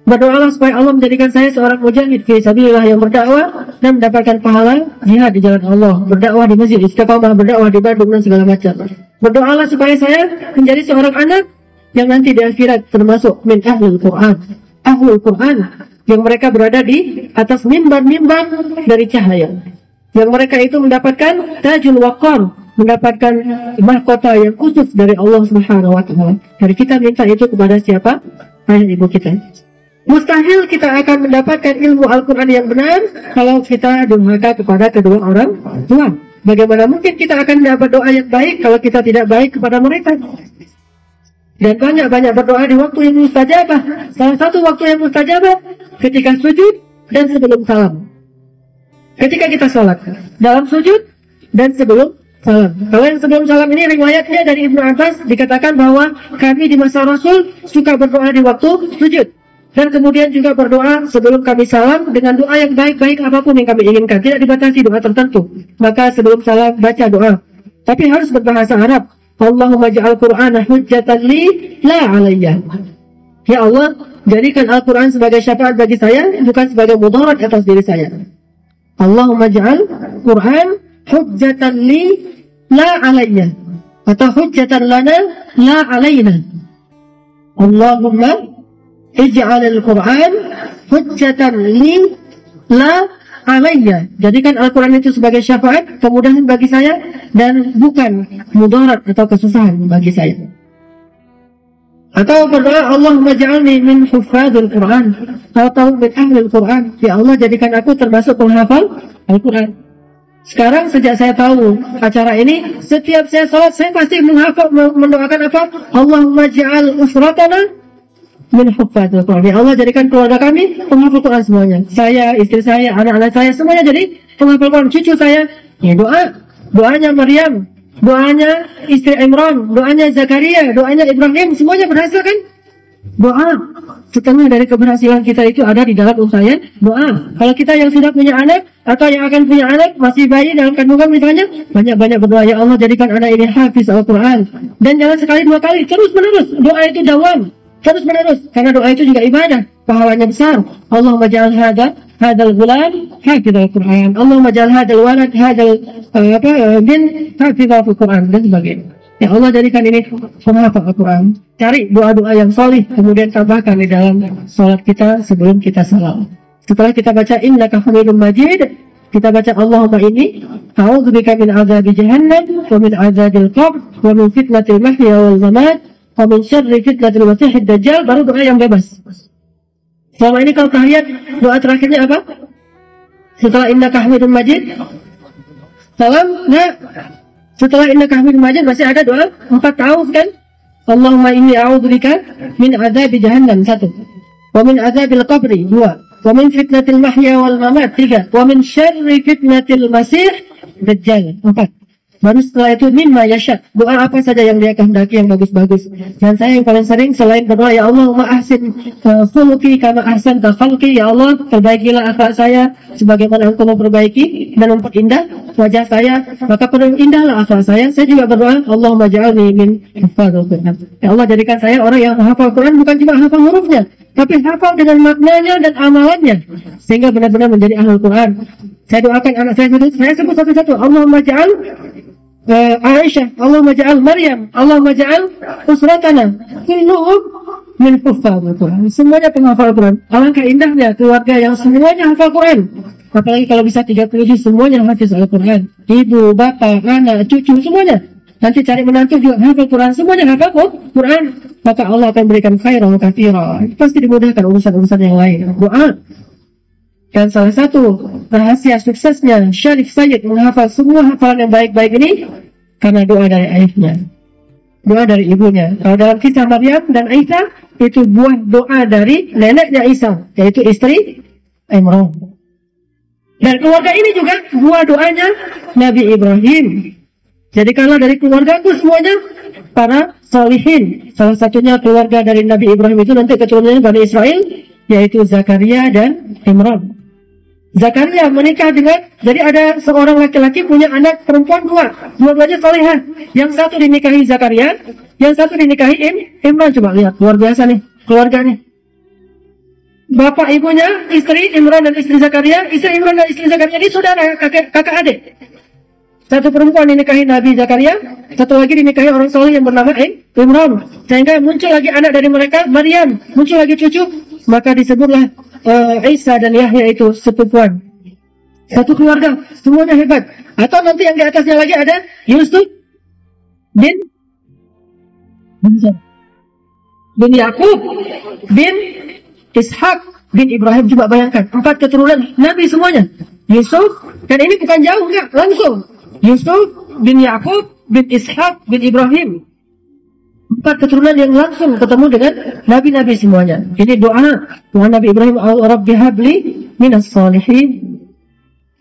Berdoalah supaya Allah menjadikan saya seorang mujahid fi sabilillah yang berdakwah dan mendapatkan pahala jihad di jalan Allah, berdakwah di Masjid Istiqamah, berdakwah di Bandung dan segala macam. Berdoalah supaya saya menjadi seorang anak yang nanti di akhirat termasuk min ahlul Quran. Ahlul Quran yang mereka berada di atas mimbar-mimbar dari cahaya. Yang mereka itu mendapatkan tajul waqar, mendapatkan mahkota yang khusus dari Allah Subhanahu wa taala. Jadi kita minta itu kepada siapa? Ayah ibu kita. Mustahil kita akan mendapatkan ilmu Al-Quran yang benar kalau kita durhaka kepada kedua orang tua. Bagaimana mungkin kita akan mendapat doa yang baik kalau kita tidak baik kepada mereka? Dan banyak-banyak berdoa di waktu yang mustajabah. Salah satu waktu yang mustajabah ketika sujud dan sebelum salam. Ketika kita sholat, dalam sujud dan sebelum salam. Kalau yang sebelum salam ini riwayatnya dari Ibnu Abbas dikatakan bahwa kami di masa Rasul suka berdoa di waktu sujud. Dan kemudian juga berdoa sebelum kami salam dengan doa yang baik-baik apapun yang kami inginkan. Tidak dibatasi doa tertentu. Maka sebelum salam baca doa. Tapi harus berbahasa Arab. Allahumma ja'al Qur'ana hujjatan li la alayya. Ya Allah, jadikan Al-Quran sebagai syafaat bagi saya, bukan sebagai mudarat atas diri saya. Allahumma ja'al Qur'an hujjatan li la alayya. Atau hujjatan lana la alayna. Allahumma ij'al al-Quran hujjatan li la alayya. Jadikan Al-Quran itu sebagai syafaat, kemudahan bagi saya, dan bukan mudarat atau kesusahan bagi saya. Atau berdoa Allahumma ja'alni min huffazil Quran atau min ahlil Quran. Ya Allah, jadikan aku termasuk penghafal Al-Quran. Sekarang sejak saya tahu acara ini, setiap saya salat saya pasti mendoakan apa? Allahumma ja'al usratana min huffazil Quran. Ya Allah, jadikan keluarga kami penghafal Quran semuanya. Saya, istri saya, anak-anak saya semuanya jadi penghafal Quran. Cucu saya, ya doanya Maryam, doanya istri Imran, doanya Zakaria, doanya Ibrahim, semuanya berhasil kan? Doa. Setengah dari keberhasilan kita itu ada di dalam untayan doa. Kalau kita yang sudah punya anak atau yang akan punya anak, masih bayi dalam kandungan misalnya, banyak-banyak berdoa, ya Allah jadikan anak ini hafiz Al-Quran. Dan jangan sekali dua kali, terus menerus. Doa itu dawam, terus menerus, karena doa itu juga ibadah, pahalanya besar. Allahumma ja'al hadal gulam hafiz Al-Quran. Allahumma ja'al hadal walad hadal bin hafiz Al-Quran, dan sebagainya. Ya Allah, jadikan ini penghafal Al-Quran. Cari doa-doa yang solih, kemudian tambahkan di dalam sholat kita sebelum kita salam. Setelah kita baca innaka hamidum majid, kita baca Allahumma inni a'udzubika min azabi jahannam wa min azabil qabr wa min fitnatil mahya wal mamat wa min syarri fitnatil masihid dajjal. Baru doa yang bebas. Selama ini kalau tahiyat, doa terakhirnya apa? Setelah innaka hamidum majid, salam, nah. Setelah innaka hamidum majid masih ada doa 4 tahun kan? Allahumma inni a'udzubika min azabi jahannam 1, wa min azabil qabri 2, wa min fitnatil mahya wal mamat 3, wa min syarri fitnatil masih dajjal 4. Baru setelah itu mimma yasha, doa apa saja yang dia kehendaki yang bagus-bagus. Dan saya yang paling sering selain berdoa, ya Allah ahsin khuluqi kama ahsanta khalqi, ya Allah perbaikilah akhlak saya sebagaimana Engkau memperbaiki dan memperindah wajah saya, maka perindahlah akhlak saya. Saya juga berdoa, Allahumma ja'alni min hafadzil Quran. Ya Allah jadikan saya orang yang hafal Quran, bukan cuma hafal hurufnya, tapi hafal dengan maknanya dan amalannya, sehingga benar-benar menjadi ahlul Quran. Saya doakan anak saya sebut satu-satu, Allahumma ja'al Aisyah, Allahumma ja'al Maryam, Allahumma ja'al usratana kulluhum min huffazil Quran. Semuanya penghafal Quran. Alangkah indahnya keluarga yang semuanya hafal Quran. Apalagi kalau bisa 37 semuanya hafiz Al-Quran. Ibu, bapak, anak, cucu semuanya. Nanti cari menantu juga hafal Quran, semuanya hafal Quran. Maka Allah akan berikan khairan katsira. Pasti dimudahkan urusan-urusan yang lain. Doa. Dan salah satu rahasia suksesnya Syarif Sayyid menghafal semua hafalan yang baik-baik ini karena doa dari ayahnya, doa dari ibunya. Kalau dalam kisah Maryam dan Isa, itu buah doa dari neneknya Isa, yaitu istri Imran. Dan keluarga ini juga buah doanya Nabi Ibrahim. Jadi kalau dari keluarga itu semuanya para solihin. Salah satunya keluarga dari Nabi Ibrahim itu nanti keturunannya Bani Israel, yaitu Zakaria dan Imran. Zakaria menikah dengan, jadi ada seorang laki-laki punya anak perempuan dua-duanya salihah. Yang satu dinikahi Zakaria, yang satu dinikahi Imran. Coba lihat, luar biasa nih keluarga nih. Bapak ibunya, istri Imran dan istri Zakaria, istri Imran dan istri Zakaria ini saudara, kakak adik. Satu perempuan dinikahi Nabi Zakaria, satu lagi dinikahi orang saleh yang bernama Imran. Sehingga muncul lagi anak dari mereka, Maryam, muncul lagi cucu, maka disebutlah Isa dan Yahya itu sepupuan. Satu keluarga, semuanya hebat. Atau nanti yang di atasnya lagi ada Yusuf bin Yakub bin Ishak bin Ibrahim. Coba bayangkan, 4 keturunan Nabi semuanya. Yusuf, dan ini bukan jauh, enggak, langsung. Yusuf bin Yakub bin Ishak bin Ibrahim. 4 keturunan yang langsung ketemu dengan Nabi-Nabi semuanya. Ini doa Nabi Ibrahim, Rabbi habli minas salihin,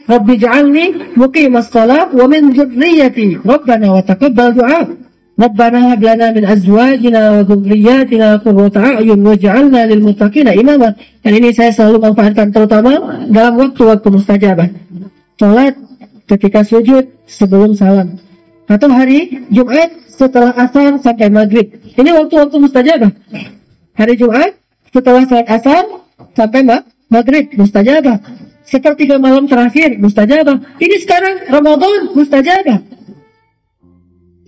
Rabbi ja'alni muqimas salat wa min dzurriyyati, Rabbana wa taqabbal du'a, Rabbana hab lana min azwajina wa dzurriyyatina qurrata a'yun waj'alna lil muttaqina imama. Dan ini saya selalu manfaatkan terutama dalam waktu-waktu mustajabah. Salat ketika sujud sebelum salam, atau hari Jumat setelah asar sampai maghrib. Ini waktu-waktu mustajabah. Hari Jumat setelah salat asar sampai maghrib mustajabah. Sepertiga malam terakhir mustajabah. Ini sekarang Ramadan mustajabah.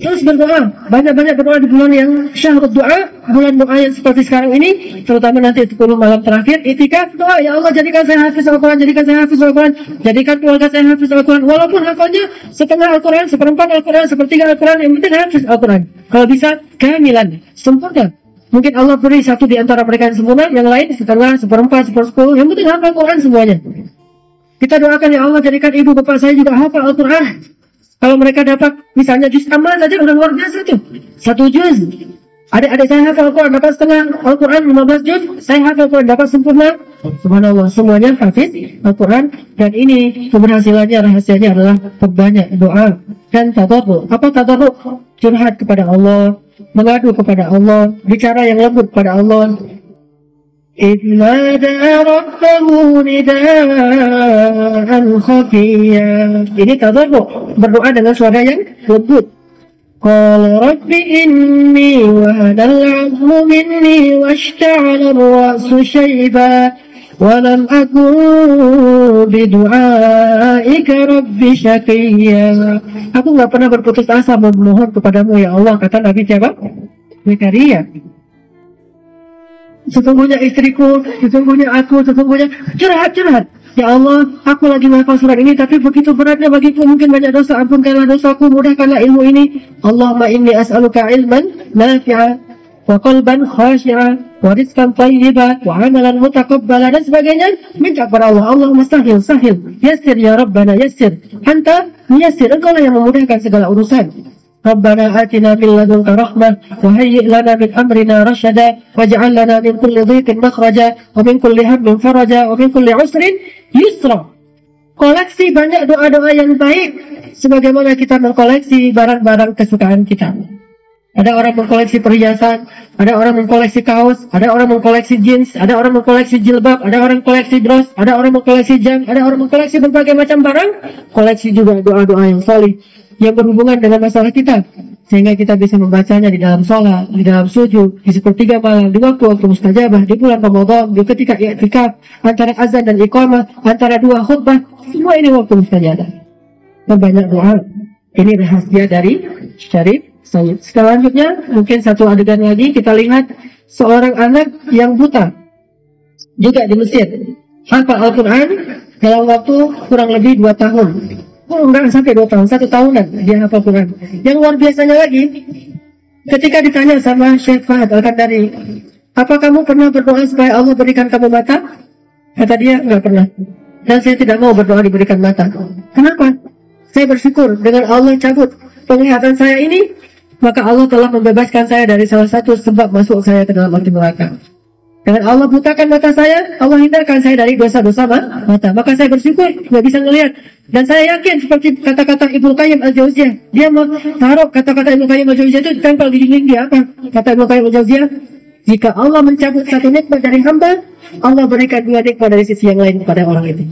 Terus berdoa, banyak-banyak berdoa di bulan yang syahrul doa, bulan doa yang seperti sekarang ini, terutama nanti 10 malam terakhir, itikaf doa, ya Allah jadikan saya hafiz Al-Quran, jadikan saya hafiz Al-Quran, jadikan keluarga saya hafiz Al-Quran, walaupun hafalnya setengah Al-Quran, seperempat Al-Quran, sepertiga Al-Quran, yang penting hafiz Al-Quran. Kalau bisa, kehamilan, sempurna. Mungkin Allah beri satu di antara mereka yang sempurna, yang lain setengah, seperempat, sepersepuluh, yang penting hafal Al-Quran semuanya. Kita doakan, ya Allah jadikan ibu bapak saya juga hafal Al-Quran. Kalau mereka dapat misalnya juz amma saja udah luar biasa tuh. 1 juz. Adik-adik saya hafal Al-Quran dapat setengah Al-Quran 15 juz, saya hafal Al-Quran dapat sempurna. Subhanallah, semuanya hafiz Al-Quran. Dan ini keberhasilannya, rahasianya adalah perbanyak doa dan tadarruk. Apa tadarruk? Curhat kepada Allah, mengadu kepada Allah, bicara yang lembut kepada Allah. Idnada rabbahu nida'an khafiyya. Ini tadarruk, berdoa dengan suara yang lembut. Qala rabbi inni wahadal 'azmu minni washta'ala ar-ra'su shayba wa lam akun bidu'aika rabbi syaqiyya. Aku enggak pernah berputus asa memohon kepadamu ya Allah, kata Nabi siapa? Zakaria. Sesungguhnya istriku, sesungguhnya aku, sesungguhnya curhat. Ya Allah, aku lagi menghafal surat ini, tapi begitu beratnya bagiku, mungkin banyak dosa, ampunkanlah dosaku, mudahkanlah ilmu ini. Allahumma inni as'aluka ilman nafi'a, wa qalban khashi'a, wa rizqan thayyiba, wa amalan mutaqabbala, dan sebagainya. Minta kepada Allah, Allahumma sahil, yassir ya Rabbana, yassir. Anta yassir, engkau lah yang memudahkan segala urusan. Rabbana atina min ladunka rahmah wa hayyi' lana min amrina rasyada waj'al lana min kulli dhiqin makhraja wa min kulli hammin faraja wa min kulli usrin yusra. koleksi banyak doa-doa yang baik, sebagaimana kita mengkoleksi barang-barang kesukaan kita. Ada orang mengkoleksi perhiasan, ada orang mengkoleksi kaos, ada orang mengkoleksi jeans, ada orang mengkoleksi jilbab, ada orang mengkoleksi bros, ada orang mengkoleksi jam, ada orang mengkoleksi berbagai macam barang. Koleksi juga doa-doa yang salih yang berhubungan dengan masalah kita, sehingga kita bisa membacanya di dalam sholat, di dalam sujud, di sepertiga malam, di waktu-waktu mustajabah, di bulan Ramadan, di ketika i'tikaf, antara azan dan iqamah, antara dua khutbah, semua ini waktu mustajabah. Dan banyak doa. Ini rahasia dari syarif. Selanjutnya, mungkin satu adegan lagi, kita lihat seorang anak yang buta, juga di Mesir, hafal Al-Quran dalam waktu kurang lebih 2 tahun. Enggak sampai 2 tahun, 1 tahunan dia hafal Quran. Yang luar biasanya lagi, ketika ditanya sama Syekh Fahad Al-Qadari, apa kamu pernah berdoa supaya Allah berikan kamu mata? Kata dia, enggak pernah. Dan saya tidak mau berdoa diberikan mata. Kenapa? Saya bersyukur dengan Allah cabut penglihatan saya ini, maka Allah telah membebaskan saya dari salah satu sebab masuk saya ke dalam api neraka. Dengan Allah butakan mata saya, Allah hindarkan saya dari dosa-dosa mata. Maka saya bersyukur, nggak bisa ngelihat. Dan saya yakin seperti kata-kata Ibnu Qayyim Al-Jauziyah, dia mau taruh kata-kata Ibnu Qayyim Al-Jauziyah itu ditempel di dinding dia apa? Kata Ibnu Qayyim Al-Jauziyah, jika Allah mencabut satu nikmat dari hamba, Allah berikan 2 nikmat dari sisi yang lain kepada orang itu.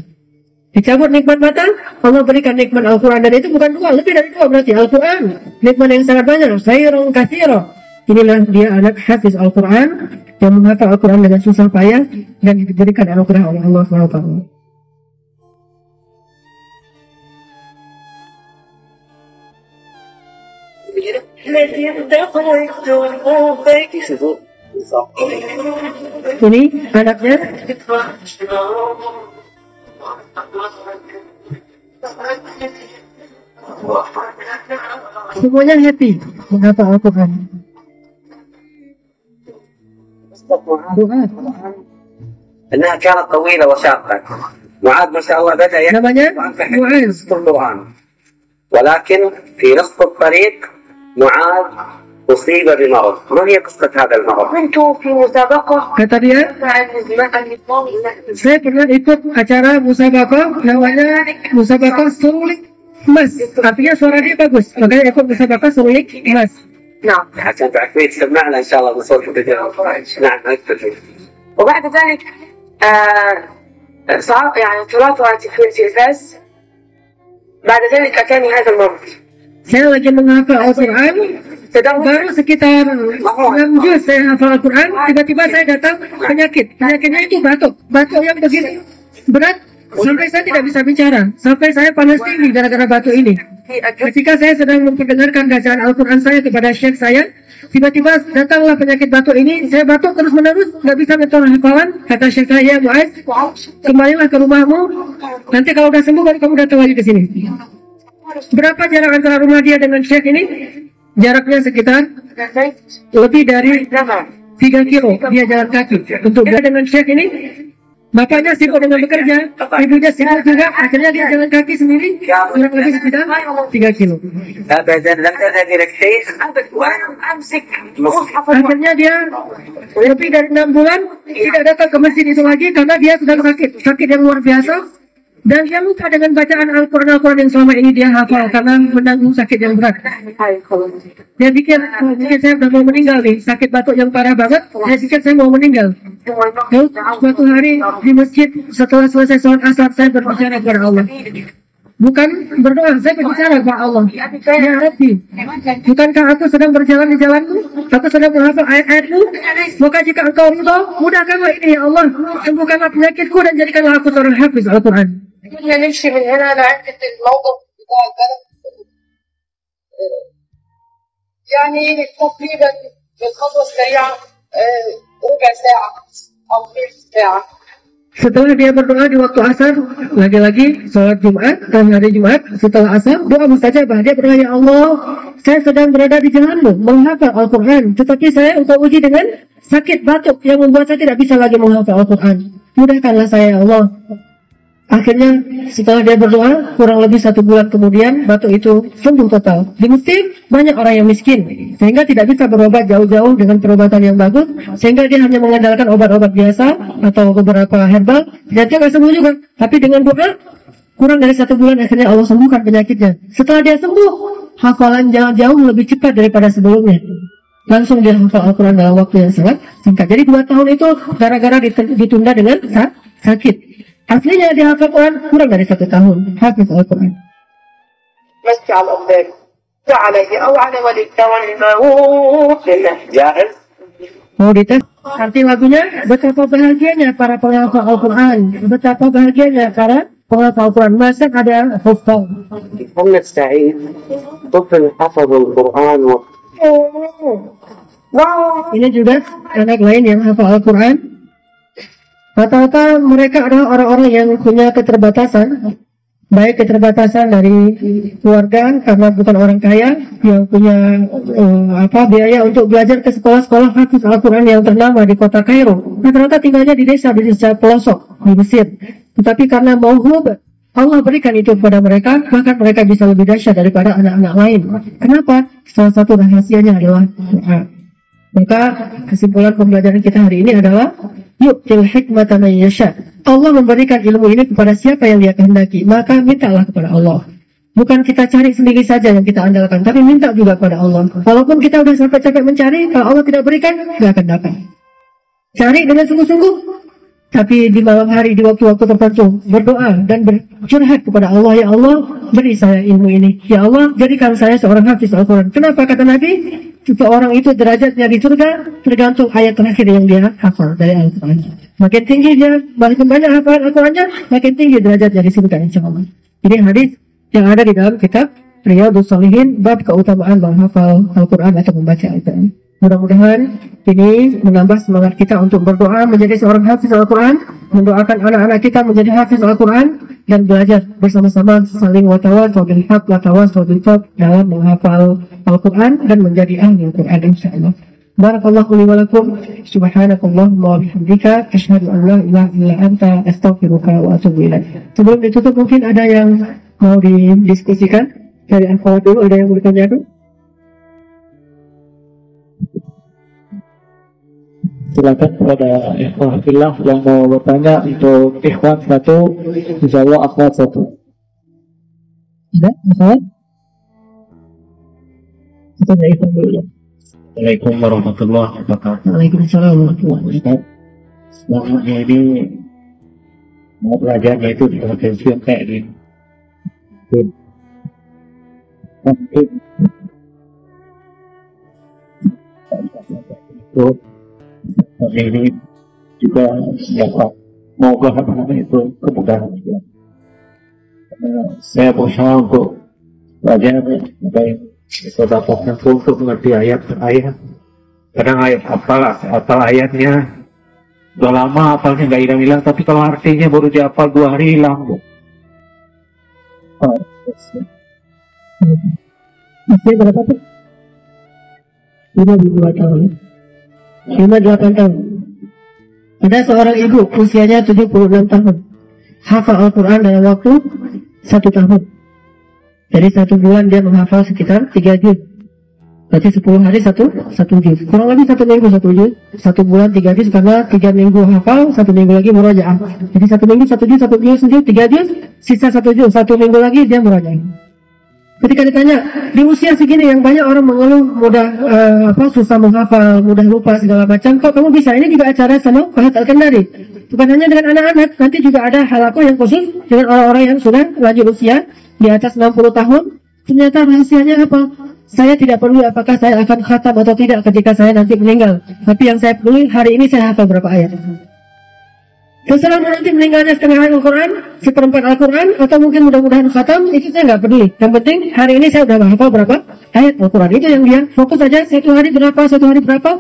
Dicabut nikmat mata, Allah berikan nikmat Al-Quran. Dan itu bukan 2, lebih dari 2 berarti Al-Quran. Nikmat yang sangat banyak, sayrun katsira. Inilah dia anak hafiz Al-Quran yang menghafal Al-Quran dengan susah payah dan diberikan anugerah oleh Allah SWT. Ini anaknya. Semuanya happy menghafal Al-Quran. انها كانت طويله وشاقه. معاذ ما شاء الله بدا يحفظ القران، ولكن في نصف الطريق معاذ أصيب بمرض. ما هي قصة هذا المرض؟ كنت في مسابقة. Kata dia, saya pernah ikut acara musabaqah namanya musabaqah surulik emas. Artinya suara dia bagus, makanya ikut musabaqah surulik emas. نعم. عشان تعرفين تسمعنا إن شاء الله بصوت الفيديو. نعم أكتب. وبعد ذلك صار يعني تراثها في التلفاز. بعد ذلك أتاني هذا المرض. Saya lagi menghafal Al-Quran, baru sekitar 6 juz saya hafal Al-Quran, tiba-tiba saya datang penyakit. Penyakitnya itu batuk yang begitu berat, sampai saya tidak bisa bicara, sampai saya panas tinggi gara-gara batuk ini. Ketika saya sedang memperdengarkan bacaan Al-Quran saya kepada syekh saya, tiba-tiba datanglah penyakit batuk ini. Saya batuk terus-menerus, nggak bisa mentor hafalan. Kata syekh saya, Mu'az, kembalilah ke rumahmu, nanti kalau udah sembuh baru kamu datang lagi ke sini. Berapa jarak antara rumah dia dengan syekh ini? Jaraknya sekitar lebih dari 3 kilo dia jalan kaki. Untuk dia dengan syekh ini, bapaknya sibuk dengan bekerja, ibunya sibuk juga, akhirnya dia jalan kaki sendiri kurang lebih sekitar 3 kilo. Akhirnya dia lebih dari 6 bulan tidak datang ke masjid itu lagi karena dia sedang sakit yang luar biasa. Dan dia lupa dengan bacaan Al-Quran yang selama ini dia hafal karena menanggung sakit yang berat. Dia pikir, mungkin saya sudah mau meninggal nih, sakit batuk yang parah banget, dia pikir saya mau meninggal. Lalu suatu hari di masjid setelah selesai sholat asar saya berbicara kepada Allah. Bukan berdoa, saya berbicara kepada Allah. Ya Rabbi, bukankah aku sedang berjalan di jalanmu? Aku sedang menghafal ayat-ayatmu? Maka jika engkau ridho, mudahkanlah ini ya Allah. Sembuhkanlah penyakitku dan jadikanlah aku seorang hafiz Al-Quran. نمشي من هنا لعند الموقف بتاع البلد يعني تقريبا بالخطوة السريعة ربع ساعة أو ثلث ساعة. Setelah dia berdoa di waktu asar, lagi-lagi sholat Jumat, dan hari Jumat, setelah asar, doa mustajabah. Dia berdoa, ya Allah, saya sedang berada di jalanmu, menghafal Al-Quran, tetapi saya engkau uji dengan sakit batuk yang membuat saya tidak bisa lagi menghafal Al-Quran. Mudahkanlah saya, ya Allah. Akhirnya setelah dia berdoa, kurang lebih 1 bulan kemudian batuk itu sembuh total. Di Mesir banyak orang yang miskin, sehingga tidak bisa berobat jauh-jauh dengan perobatan yang bagus, sehingga dia hanya mengandalkan obat-obat biasa atau beberapa herbal, dan dia nggak sembuh juga. Tapi dengan doa, kurang dari 1 bulan akhirnya Allah sembuhkan penyakitnya. Setelah dia sembuh, hafalan jauh lebih cepat daripada sebelumnya. Langsung dia hafal Al-Quran dalam waktu yang sangat singkat. Jadi 2 tahun itu gara-gara ditunda dengan sakit. Aslinya dia hafal Al-Quran kurang dari 1 tahun. Hafiz Al-Quran. مسك على الأقدام وعليه أو على وليك والموت لله جاهز. Mau dites arti lagunya, betapa bahagianya para penghafal Al-Quran, betapa bahagianya para penghafal Al-Quran. Masa ada hafal. محمد سعيد طفل حفظ القرآن Ini juga anak lain yang hafal Al-Quran. Rata-rata mereka adalah orang-orang yang punya keterbatasan, baik keterbatasan dari keluarga karena bukan orang kaya yang punya biaya untuk belajar ke sekolah-sekolah hafiz Al-Quran yang ternama di kota Kairo. Rata-rata tinggalnya di desa pelosok di Mesir. Tetapi karena mauhub, Allah berikan itu kepada mereka, bahkan mereka bisa lebih dahsyat daripada anak-anak lain. Kenapa? Salah satu rahasianya adalah doa. Maka kesimpulan pembelajaran kita hari ini adalah yu'til hikmata man yasha. Allah memberikan ilmu ini kepada siapa yang Dia kehendaki, maka mintalah kepada Allah. Bukan kita cari sendiri saja yang kita andalkan, tapi minta juga kepada Allah. Walaupun kita sudah sampai capek mencari, kalau Allah tidak berikan, tidak akan dapat. Cari dengan sungguh-sungguh, tapi di malam hari, di waktu-waktu tertentu, berdoa dan bercurhat kepada Allah. Ya Allah, beri saya ilmu ini. Ya Allah, jadikan saya seorang hafiz Al-Quran. Kenapa kata Nabi? Seorang itu derajatnya di surga tergantung ayat terakhir yang dia hafal dari Al-Quran. Makin tinggi dia, makin banyak hafalan Al-Qurannya, makin tinggi derajatnya di surga, insya Allah. Ini hadis yang ada di dalam kitab Riyadhus Shalihin, bab keutamaan menghafal Al-Quran atau membaca Al-Quran. Mudah-mudahan ini menambah semangat kita untuk berdoa menjadi seorang hafiz Al-Quran, mendoakan anak-anak kita menjadi hafiz Al-Quran, dan belajar bersama-sama saling watawasau bil haq watawasau bil sabr dalam menghafal Al-Quran dan menjadi ahli Al-Quran, insyaallah. Barakallahu li wa lakum, subhanakallahumma wa bihamdika, asyhadu an la ilaha illa anta, astaghfiruka wa atubu ilaik. Sebelum ditutup, mungkin ada yang mau didiskusikan dari akhwat dulu, ada yang mau ditanya dulu? Silakan kepada ikhwan fillah yang mau bertanya. Untuk ikhwan 1, insyaallah akhwat 1. Ada akhwat? Kita dari ikhwan dulu ya. Assalamualaikum warahmatullahi wabarakatuh. Waalaikumsalam warahmatullahi wabarakatuh. Selama ini mau belajarnya itu di pensiun kayak gini. Mungkin itu ini juga siapa mau ke itu kemudahan juga. Saya berusaha untuk belajar baik dapatkan untuk mengerti ayat per ayat. Kadang ayat hafal ayatnya udah lama hafalnya nggak hilang-hilang, tapi kalau artinya baru dihafal 2 hari hilang. Usia berapa tuh? 52 tahun. 58 tahun. Ada seorang ibu usianya 76 tahun, hafal Al-Quran dalam waktu 1 tahun. Jadi 1 bulan dia menghafal sekitar 3 juz. Berarti 10 hari 1 juz. Kurang lebih 1 minggu 1 juz. 1 bulan 3 juz, karena 3 minggu hafal, 1 minggu lagi murajaah. Jadi 1 minggu 1 juz, 1 juz, 3 juz, sisa 1 juz. 1 minggu lagi dia murajaah. Ketika ditanya, di usia segini yang banyak orang mengeluh mudah susah menghafal, mudah lupa segala macam, kok kamu bisa? Ini juga acara sama Fahad Al-Kandari. Bukan hanya dengan anak-anak, nanti juga ada halakoh yang khusus dengan orang-orang yang sudah lanjut usia di atas 60 tahun. Ternyata rahasianya apa? Saya tidak peduli apakah saya akan khatam atau tidak ketika saya nanti meninggal. Tapi yang saya peduli, hari ini saya hafal berapa ayat. Terserah nanti meninggalnya setengah Al-Quran, seperempat Al-Quran, atau mungkin mudah-mudahan khatam, itu saya nggak peduli. Yang penting hari ini saya udah hafal berapa ayat Al-Quran. Itu yang dia fokus saja, 1 hari berapa.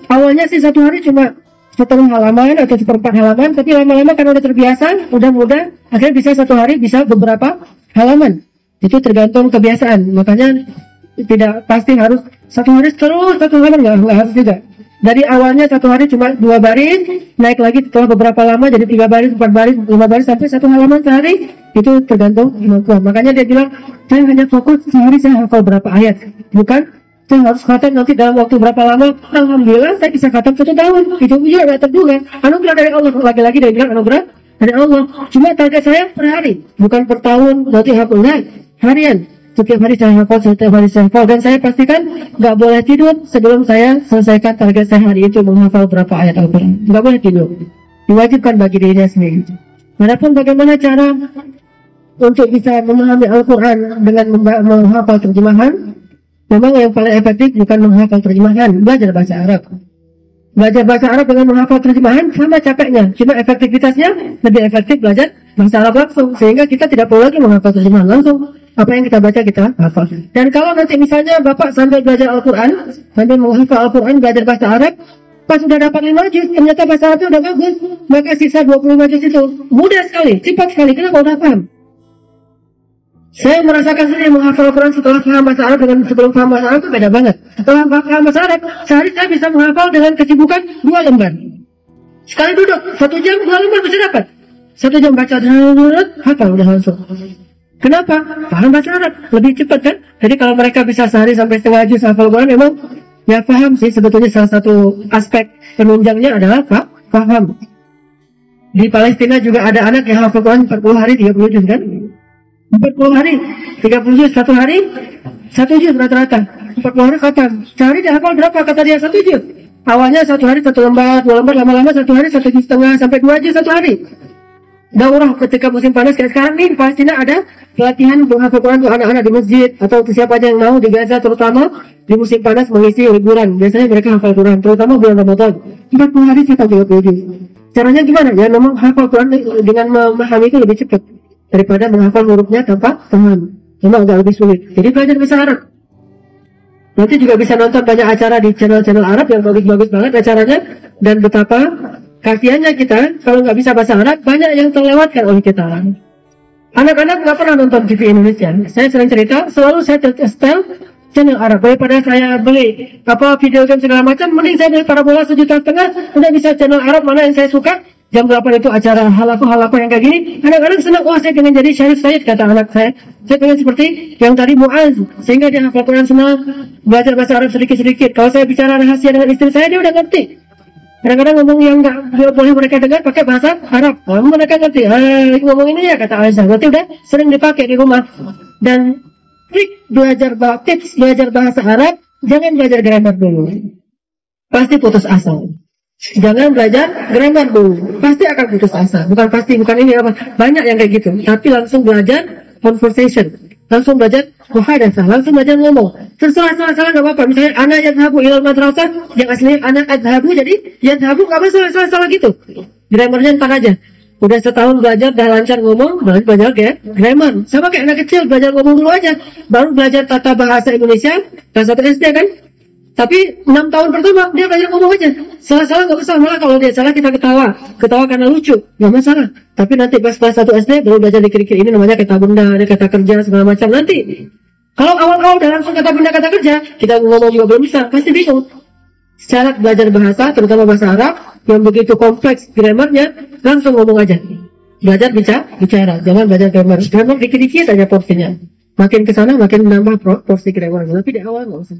Awalnya sih 1 hari cuma setengah halaman atau seperempat halaman, tapi lama-lama karena udah terbiasa, udah mudah, akhirnya bisa 1 hari bisa beberapa halaman. Itu tergantung kebiasaan. Makanya tidak pasti harus 1 hari terus 1 halaman, nggak harus juga. Dari awalnya 1 hari cuma 2 baris, naik lagi setelah beberapa lama jadi 3 baris, 4 baris, 5 baris, sampai 1 halaman sehari. Itu tergantung kemampuan. Makanya dia bilang, saya hanya fokus sehari saya hafal berapa ayat. Bukan, saya harus khatam nanti dalam waktu berapa lama. Alhamdulillah saya bisa khatam 1 tahun. Itu juga nggak terduga. Anugerah dari Allah. Lagi-lagi dia bilang anugerah dari Allah. Cuma target saya per hari, bukan per tahun, nanti hafalnya harian. Setiap hari saya hafal, setiap hari saya hafal, dan saya pastikan nggak boleh tidur sebelum saya selesaikan target saya hari itu menghafal berapa ayat Al-Quran. Nggak boleh tidur, diwajibkan bagi dirinya sendiri. Adapun bagaimana cara untuk bisa memahami Al-Quran dengan menghafal terjemahan, memang yang paling efektif bukan menghafal terjemahan, belajar bahasa Arab. Belajar bahasa Arab dengan menghafal terjemahan sama capeknya, cuma efektivitasnya lebih efektif belajar bahasa Arab langsung, sehingga kita tidak perlu lagi menghafal terjemahan langsung. Apa yang kita baca kita hafal. Dan kalau nanti misalnya Bapak sambil belajar Al-Quran, sambil menghafal Al-Quran, belajar bahasa Arab, pas sudah dapat 5 juz, ternyata bahasa Arabnya udah bagus, maka sisa 25 juz itu mudah sekali, cepat sekali, kenapa udah paham? Saya merasakan sendiri menghafal Al-Quran setelah paham bahasa Arab dengan sebelum paham bahasa Arab itu beda banget. Setelah paham bahasa Arab, sehari saya bisa menghafal dengan kesibukan 2 lembar. Sekali duduk, 1 jam, 2 lembar bisa dapat. 1 jam baca, hafal udah langsung. Kenapa? Paham bahasa Arab, lebih cepat kan? Jadi kalau mereka bisa sehari sampai setengah juz hafal Al-Quran, memang ya paham sih, sebetulnya salah satu aspek penunjangnya adalah paham. Di Palestina juga ada anak yang hafal Quran 40 hari 30 juz kan? 40 hari 30 juz, 1 hari 1 juz rata-rata, 40 hari khatam. Sehari dia hafal berapa? Kata dia 1 juz. Awalnya 1 hari 1 lembar, 2 lembar, lama-lama 1 hari 1 juz setengah sampai 2 juz 1 hari. Daurah ketika musim panas kayak sekarang nih di Palestina ada pelatihan menghafal Quran untuk anak-anak di masjid atau siapa aja yang mau di Gaza, terutama di musim panas mengisi liburan. Biasanya mereka hafal Quran, terutama bulan Ramadan 40 hari sampai 30 juz. Caranya gimana? Ya memang hafal Quran dengan memahami itu lebih cepat daripada menghafal hurufnya tanpa paham. Memang agak lebih sulit. Jadi belajar bahasa Arab. Nanti juga bisa nonton banyak acara di channel-channel Arab yang bagus-bagus banget acaranya, dan betapa kasihannya kita kalau nggak bisa bahasa Arab, banyak yang terlewatkan oleh kita. Anak-anak nggak pernah nonton TV Indonesia. Saya sering cerita, selalu saya setel channel Arab. Daripada saya beli video game segala macam, mending saya beli parabola 1,5 juta, udah bisa channel Arab mana yang saya suka. Jam 8 itu acara halaku yang kayak gini. Anak-anak senang, wah saya pengen jadi Syarif Said, kata anak saya. Saya pengen seperti yang tadi Muaz, sehingga dia hafal Quran senang, belajar bahasa Arab sedikit-sedikit. Kalau saya bicara rahasia dengan istri saya, dia udah ngerti. Kadang-kadang ngomong yang nggak boleh mereka dengar pakai bahasa Arab. Mereka ngerti. Ngomong ini ya kata Aisyah. Berarti udah sering dipakai di rumah. Dan tips belajar bahasa Arab, jangan belajar grammar dulu. Pasti putus asa. Jangan belajar grammar dulu. Pasti akan putus asa. Bukan ini apa. Banyak yang kayak gitu. Tapi langsung belajar conversation. Langsung belajar muhadatsah, langsung belajar ngomong. Salah nggak apa-apa. Misalnya anak yadhabu ilal madrasah, yang aslinya anak adhabu jadi yadhabu, nggak masalah, salah gitu. Grammarnya ntar aja. Udah setahun belajar, dah lancar ngomong, belajar kayak grammar. Sama kayak anak kecil, belajar ngomong dulu aja. Baru belajar tata bahasa Indonesia, kelas 1 SD kan. Tapi 6 tahun pertama dia belajar ngomong aja. Salah nggak masalah, malah kalau dia salah kita ketawa karena lucu, nggak masalah. Tapi nanti pas kelas 1 SD baru belajar dikir-dikir, ini namanya kata benda, ada kata kerja segala macam. Nanti kalau awal-awal udah langsung kata benda kata kerja, kita ngomong juga belum bisa, pasti bingung. Syarat belajar bahasa, terutama bahasa Arab yang begitu kompleks grammarnya, langsung ngomong aja. Belajar bicara, jangan belajar grammar. Grammar dikit-dikit aja porsinya. Makin kesana makin menambah porsi grammar. Tapi di awal nggak usah.